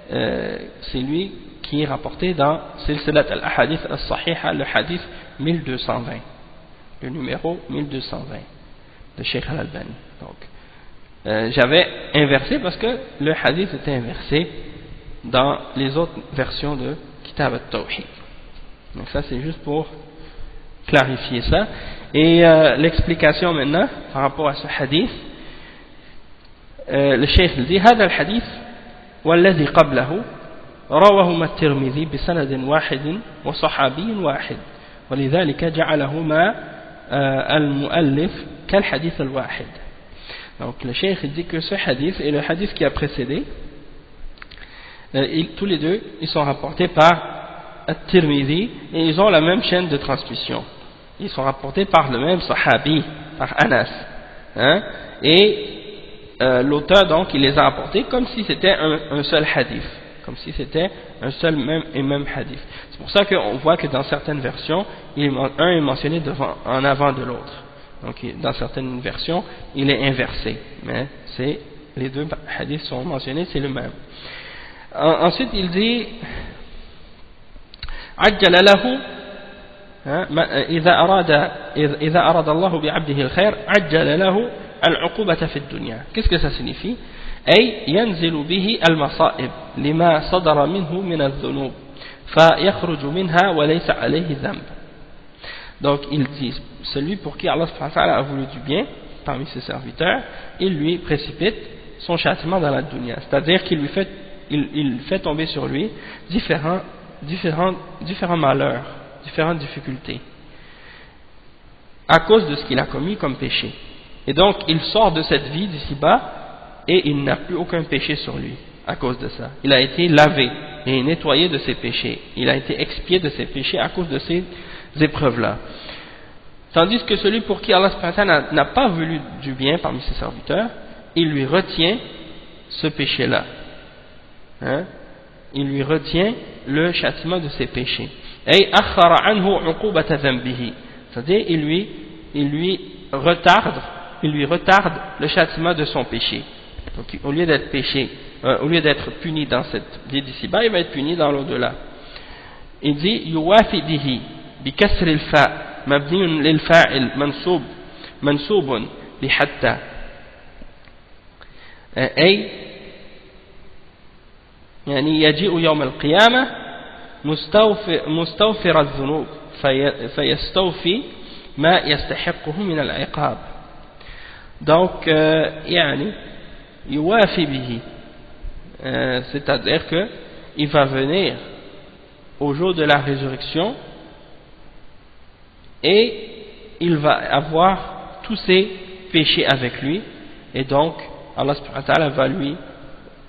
Speaker 1: c'est lui qui est rapporté dans Silsilat al-Ahadith al-Sahiha, le hadith 1220, le numéro 1220 de Sheikh al-Albani. Donc, j'avais inversé parce que le hadith était inversé dans les autres versions de Kitab al-Tawhid. Donc ça c'est juste pour clarifier ça. Et l'explication maintenant par rapport à ce hadith, le Cheikh dit هذا الحديث والذي قبله رواهما الترمذي بسند واحد وصحابي واحد ولذلك جعلهما المؤلف كالحديث الواحد. Donc le Cheikh dit que ce hadith et le hadith qui a précédé, tous les deux ils sont rapportés par At-Tirmidhi et ils ont la même chaîne de transmission. Ils sont rapportés par le même sahabi, par Anas, hein? Et l'auteur donc il les a rapportés comme si c'était un seul hadith, comme si c'était un seul même hadith. C'est pour ça qu'on voit que dans certaines versions un est mentionné en avant de l'autre. Donc dans certaines versions il est inversé, mais les deux hadiths sont mentionnés, c'est le même. Ensuite il dit عجل له إذا أراد الله بعبده الخير عجل له العقوبة في الدنيا. Qu'est-ce que ça signifie? أي ينزل به المصائب لما صدر منه من الذنوب فيخرج منها وليس عليه ذنب. Donc il dit, celui pour qui Allah subhanahu wa ta'ala a voulu du bien parmi ses serviteurs, il lui précipite son châtiment dans la dunya, c'est-à-dire qu'il fait tomber sur lui différents malheurs, différentes difficultés à cause de ce qu'il a commis comme péché. Et donc il sort de cette vie d'ici-bas et il n'a plus aucun péché sur lui à cause de ça. Il a été lavé et nettoyé de ses péchés, il a été expié de ses péchés à cause de ces épreuves-là. Tandis que celui pour qui Allah subhanahu wa ta'ala n'a pas voulu du bien parmi ses serviteurs, il lui retient ce péché-là, hein? Il lui retient le châtiment de ses péchés. C'est-à-dire il lui retarde le châtiment de son péché. Donc au lieu d'être puni dans cette vie d'ici-bas, il va être puni dans l'au-delà. Il dit yuwafi bihi بكسر الفاء مبني للفاعل منصوب بحتى أي يعني يجيء يوم القيامة مستوفر الذنوب فيستوفي ما يستحقه من العقاب. Donc يعني يوافي به, c'est-à-dire que il va venir au jour de la résurrection et il va avoir tous ses péchés avec lui, et donc Allah subhanahu wa ta'ala va lui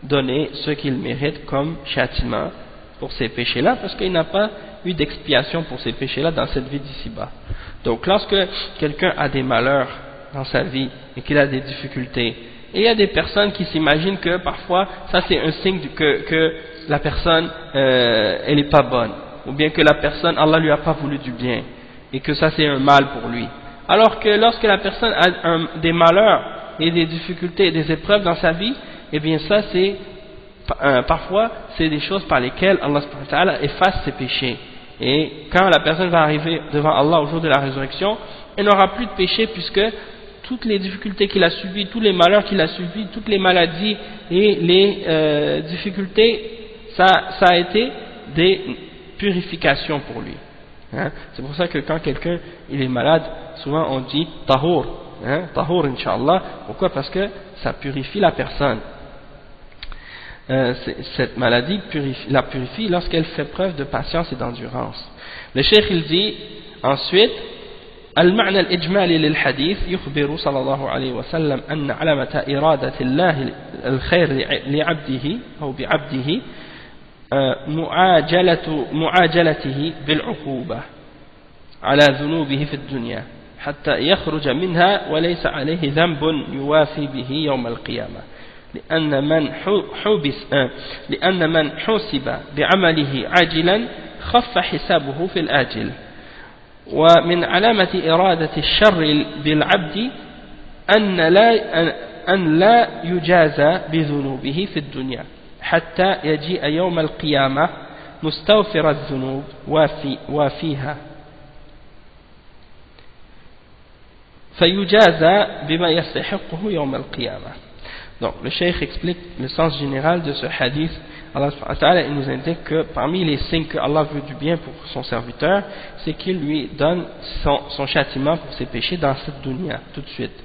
Speaker 1: donner ce qu'il mérite comme châtiment pour ces péchés-là, parce qu'il n'a pas eu d'expiation pour ces péchés-là dans cette vie d'ici-bas. Donc lorsque quelqu'un a des malheurs dans sa vie et qu'il a des difficultés, et il y a des personnes qui s'imaginent que parfois ça c'est un signe que la personne elle n'est pas bonne, ou bien que la personne Allah lui a pas voulu du bien et que ça c'est un mal pour lui, alors que lorsque la personne a des malheurs et des difficultés et des épreuves dans sa vie, eh bien ça c'est parfois c'est des choses par lesquelles Allah subhanahu wa ta'ala efface ses péchés. Et quand la personne va arriver devant Allah au jour de la résurrection, elle n'aura plus de péché puisque toutes les difficultés qu'il a subies, tous les malheurs qu'il a subis, toutes les maladies et les difficultés, ça a été des purifications pour lui. Hein? C'est pour ça que quand quelqu'un il est malade, souvent on dit tahour, hein? Tahour inshallah. Pourquoi? Parce que ça purifie la personne. Cette maladie la purifie lorsqu'elle fait preuve de patience et d'endurance. Le cheikh il dit ensuite المعنى الإجمالي للحديث يخبر صلى الله عليه وسلم أن علامة إرادة الله الخير لعبده أو بعبده معاجلته بالعقوبة على ذنوبه في الدنيا حتى يخرج منها وليس عليه ذنب يوافي به يوم القيامة لأن من حوسب بعمله عاجلا خف حسابه في الآجل. ومن علامة إرادة الشر بالعبد أن لا يجازى بذنوبه في الدنيا حتى يجيء يوم القيامة مستغفر الذنوب وافيها فيجازى بما يستحقه يوم القيامة. Donc le cheikh explique le sens général de ce hadith. Allah subhanahu wa ta'ala il nous indique que parmi les signes que Allah veut du bien pour son serviteur, c'est qu'il lui donne son châtiment pour ses péchés dans cette dunya tout de suite,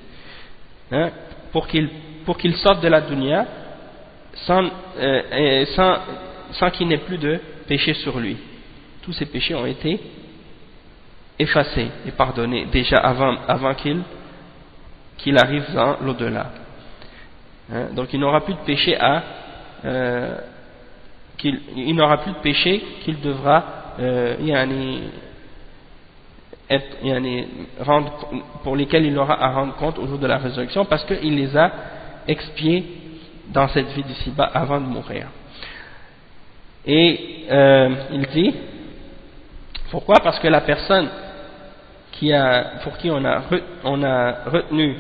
Speaker 1: hein, pour qu'il sorte de la dunya sans qu'il n'ait plus de péché sur lui. Tous ses péchés ont été effacés et pardonnés déjà avant qu'il arrive dans l'au-delà. Hein, donc il n'aura plus de péché il n'aura plus de péché qu'il devra pour lesquels il aura à rendre compte au jour de la résurrection parce qu'il les a expiés dans cette vie d'ici-bas avant de mourir. Et il dit pourquoi? Parce que la personne pour qui on a retenu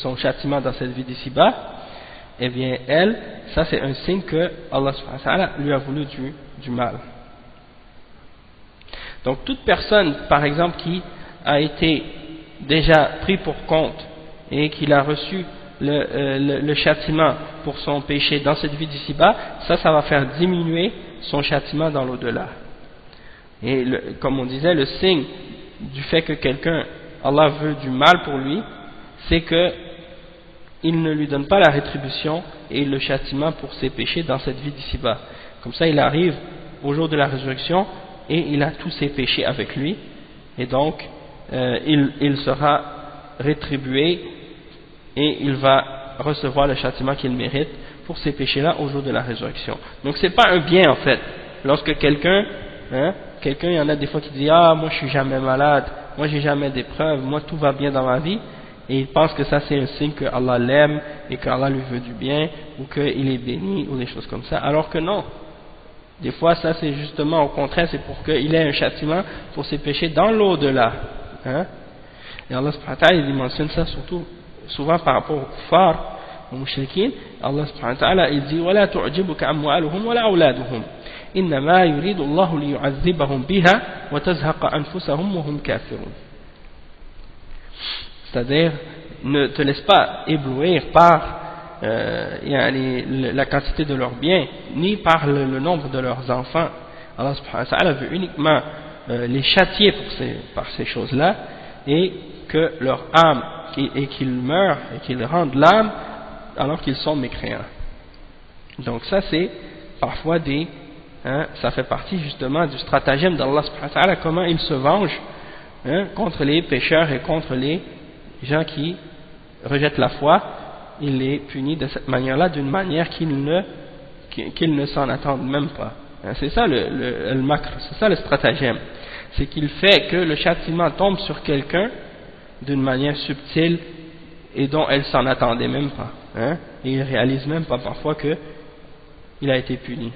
Speaker 1: son châtiment dans cette vie d'ici-bas, eh bien ça c'est un signe que Allah subhanahu wa ta'ala lui a voulu du mal. Donc toute personne par exemple qui a été déjà pris pour compte et qu'il a reçu le châtiment pour son péché dans cette vie d'ici-bas, ça va faire diminuer son châtiment dans l'au-delà. Et comme on disait, le signe du fait que quelqu'un, Allah veut du mal pour lui, c'est que il ne lui donne pas la rétribution et le châtiment pour ses péchés dans cette vie d'ici-bas. Comme ça, il arrive au jour de la résurrection et il a tous ses péchés avec lui, et donc il sera rétribué et il va recevoir le châtiment qu'il mérite pour ces péchés-là au jour de la résurrection. Donc c'est pas un bien en fait. Lorsque quelqu'un, il y en a des fois qui dit ah moi je suis jamais malade, moi j'ai jamais d'épreuve, moi tout va bien dans ma vie. Et il pense que ça c'est un signe que Allah l'aime et qu'Allah lui veut du bien ou qu'il est béni ou des choses comme ça, alors que non. Des fois ça c'est justement au contraire, c'est pour qu'il ait un châtiment pour ses péchés dans l'au-delà. Hein? Et Allah subhanahu wa ta'ala il mentionne ça surtout souvent par rapport aux kuffars, aux mushrikin. Allah subhanahu wa ta'ala il dit وَلَا تُعْجِبُكَ أَمْوَالُهُمْ وَلَا أَوْلَادُهُم إِنَّمَا يُرِيدُ اللَّهُ لِيُعَذِّبَهُم بِهَا وَتَزْهَقَ أَنفُسَهُم وَهُمْ كَافِرُونَ. C'est-à-dire, ne te laisse pas éblouir par la quantité de leurs biens, ni par le nombre de leurs enfants. Allah subhanahu wa ta'ala veut uniquement les châtier par ces choses-là, et que leur âme, et qu'ils meurent, et qu'ils rendent l'âme, alors qu'ils sont mécréants. Donc ça c'est parfois ça fait partie justement du stratagème d'Allah subhanahu wa ta'ala, comment il se venge contre les pécheurs et contre les gens qui rejettent la foi, il les punit de cette manière-là, d'une manière qu'ils ne s'en attendent même pas. C'est ça le makr, c'est ça le stratagème. C'est qu'il fait que le châtiment tombe sur quelqu'un d'une manière subtile et dont elle s'en attendait même pas. Et il réalise même pas parfois qu'il a été puni.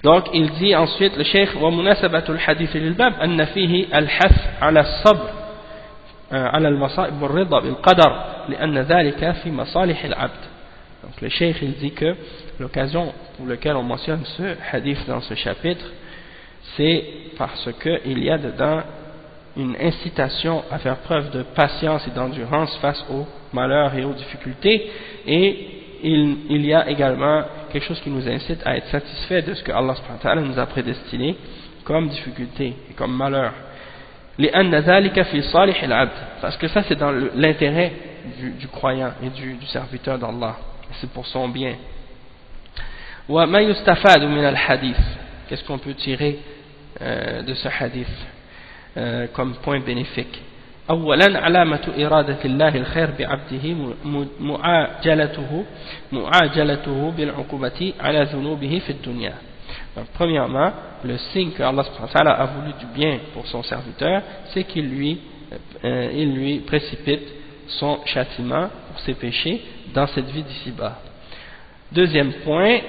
Speaker 1: Donc il dit ensuite le cheikh ومناسبة الحديث للباب أن فيه الحث على الصبر على المصائب والرضا بالقدر لأن ذلك في مصالح العبد. Donc le cheikh il dit que l'occasion pour laquelle on mentionne ce hadith dans ce chapitre, c'est parce qu'il y a dedans une incitation à faire preuve de patience et d'endurance face aux malheurs et aux difficultés, et il y a également quelque chose qui nous incite à être satisfait de ce que Allah subhanahu wa ta'ala nous a prédestiné comme difficulté et comme malheur. لأن ذلك في صالح العبد, parce que ça c'est dans l'intérêt du croyant et du serviteur d'Allah, c'est pour son bien. وما يستفاد من الحديث, qu'est-ce qu'on peut tirer de ce hadith comme point bénéfique. أولا علامة إرادة الله الخير بعبده معاجلته بالعقوبة على ذنوبه في الدنيا. Donc, premièrement, le signe que Allah subhanahu wa ta'ala a voulu du bien pour son serviteur, c'est qu'il lui précipite son châtiment pour ses péchés dans cette vie d'ici-bas. Deuxième point,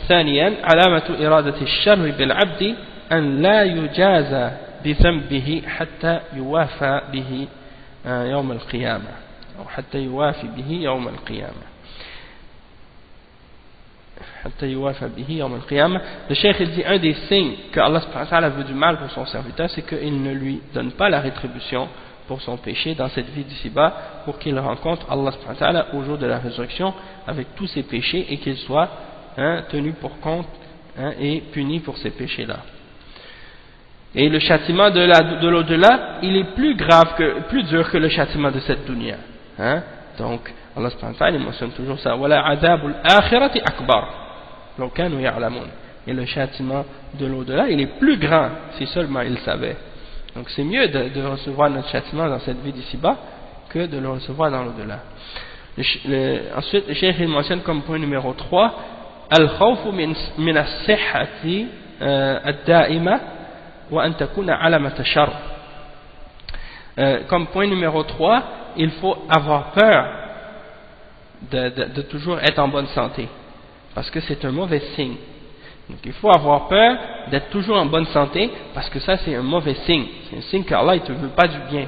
Speaker 1: ثانيا علامة إرادة الشر بالعبد أن لا يجازى بذنبه حتى يوافى به يوم القيامة أو حتى يوافي به يوم القيامة. Le cheikh il dit un des signes que Allah subhanahu wa ta'ala veut du mal pour son serviteur, c'est qu'il ne lui donne pas la rétribution pour son péché dans cette vie d'ici-bas, pour qu'il rencontre Allah subhanahu wa ta'ala au jour de la résurrection avec tous ses péchés et qu'il soit tenu pour compte et puni pour ces péchés-là. Et le châtiment de l'au-delà, il est plus grave, plus dur que le châtiment de cette dunya. Donc, Allah subhanahu wa ta'ala mentionne toujours ça. وَلَا عَذَابُ الْآخِرَةِ أَكْبَرُ لَوْ كَانُوا يَعْلَمُونَ. Et le châtiment de l'au-delà, il est plus grand si seulement ils savaient. Donc, c'est mieux de recevoir notre châtiment dans cette vie d'ici-bas que de le recevoir dans l'au-delà. Ensuite, le cheikh il mentionne comme point numéro 3 الخوف من الصحة الدائمة وأن تكون علامة شر. Comme point numéro 3, il faut avoir peur de toujours être en bonne santé, parce que c'est un mauvais signe. Donc il faut avoir peur d'être toujours en bonne santé, parce que ça c'est un mauvais signe, c'est un signe qu'Allah ne te veut pas du bien.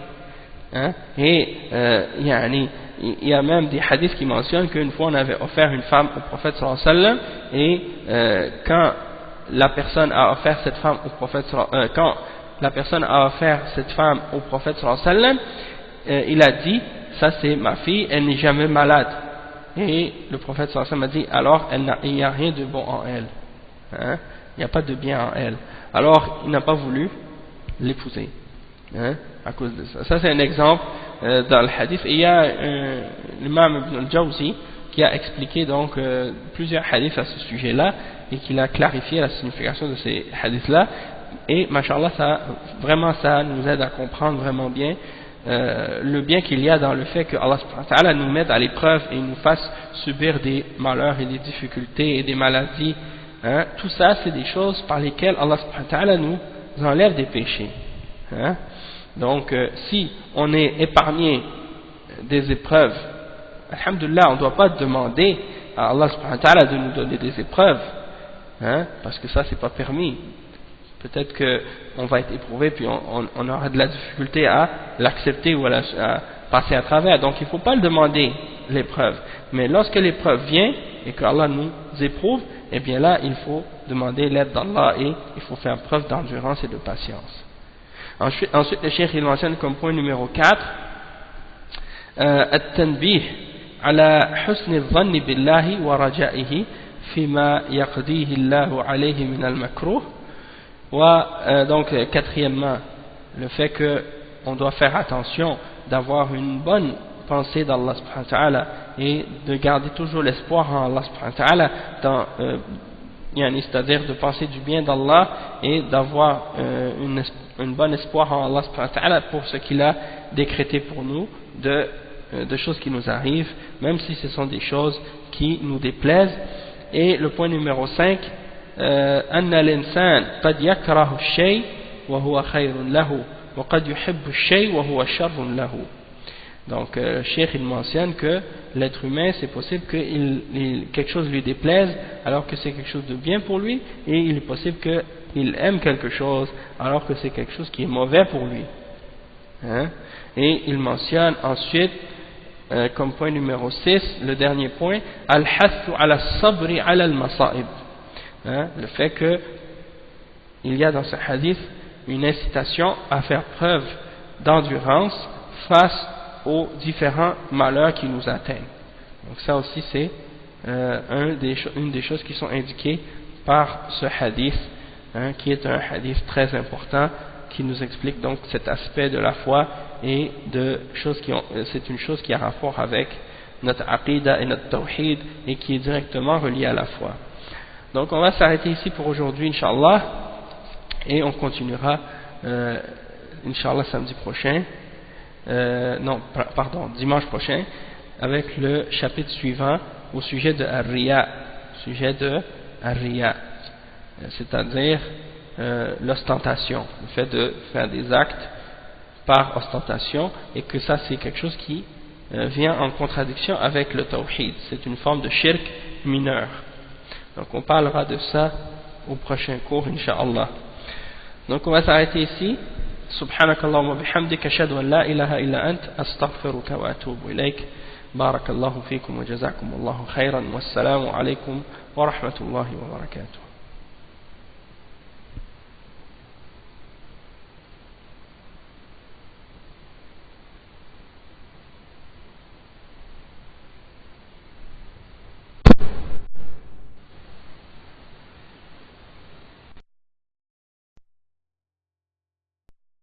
Speaker 1: Et il y a même des hadiths qui mentionnent qu'une fois on avait offert une femme au prophète sallallahu alayhi wa sallam, et quand la personne a offert cette femme au prophète sallallahu alayhi wa sallam, il a dit ça c'est ma fille, elle n'est jamais malade. Et le prophète sallallahu alayhi wa sallam a dit alors il n'y a rien de bon en elle, il n'y a pas de bien en elle. Alors il n'a pas voulu l'épouser à cause de ça. Ça c'est un exemple dans le hadith. Et il y a l'imam Ibn al-Jawzi qui a expliqué donc plusieurs hadiths à ce sujet là et qui a clarifié la signification de ces hadiths là, et mashallah ça nous aide à comprendre vraiment bien le bien qu'il y a dans le fait que Allah subhanahu wa ta'ala nous mette à l'épreuve et nous fasse subir des malheurs et des difficultés et des maladies. Tout ça c'est des choses par lesquelles Allah subhanahu wa ta'ala nous enlève des péchés. Donc si on est épargné des épreuves, alhamdulillah, on ne doit pas demander à Allah subhanahu wa ta'ala de nous donner des épreuves, parce que ça c'est pas permis. Peut-être qu'on va être éprouvé puis on aura de la difficulté à l'accepter ou à passer à travers. Donc il ne faut pas le demander, l'épreuve. Mais lorsque l'épreuve vient et qu'Allah nous éprouve, eh bien là il faut demander l'aide d'Allah et il faut faire preuve d'endurance et de patience. Ensuite le cheikh il mentionne comme point numéro 4 التنبيه على حسن الظن بالله ورجائه فيما يقضيه الله عليه من المكروه. Donc quatrièmement, le fait que on doit faire attention d'avoir une bonne pensée d'Allah subhanahu wa ta'ala et de garder toujours l'espoir en Allah subhanahu wa ta'ala, c'est-à-dire de penser du bien d'Allah et d'avoir une bonne espoir en Allah subhanahu wa ta'ala pour ce qu'il a décrété pour nous de choses qui nous arrivent, même si ce sont des choses qui nous déplaisent. Et le point numéro 5, أن الإنسان قد يكره الشيء وهو خير له وقد يحب الشيء وهو شر له. Donc Cheikh il mentionne que l'être humain c'est possible que quelque chose lui déplaise alors que c'est quelque chose de bien pour lui, et il est possible qu'il aime quelque chose alors que c'est quelque chose qui est mauvais pour lui. Et il mentionne ensuite comme point numéro 6, le dernier point, al-hathu ala sabri ala al-masa'ib. Le fait que il y a dans ce hadith une incitation à faire preuve d'endurance face aux différents malheurs qui nous atteignent. Donc ça aussi c'est une des choses qui sont indiquées par ce hadith, qui est un hadith très important, qui nous explique donc cet aspect de la foi et c'est une chose qui a rapport avec notre aqidah et notre tawhid et qui est directement reliée à la foi. Donc on va s'arrêter ici pour aujourd'hui, Inch'Allah, et on continuera Inch'Allah samedi prochain, dimanche prochain, avec le chapitre suivant au sujet de Ar-Riya, c'est-à-dire l'ostentation, le fait de faire des actes par ostentation, et que ça c'est quelque chose qui vient en contradiction avec le tawhid, c'est une forme de shirk mineur. Donc on parlera de ça au prochain cours, Inch'Allah. Donc on va s'arrêter ici. Subhanakallahumma bihamdika ashhadu an la ilaha illa ant astaghfiruka wa atubu ilayk. Barakallahu fikum wa jazakumullahu khairan. Wassalamu alaykum wa rahmatullahi wa barakatuh.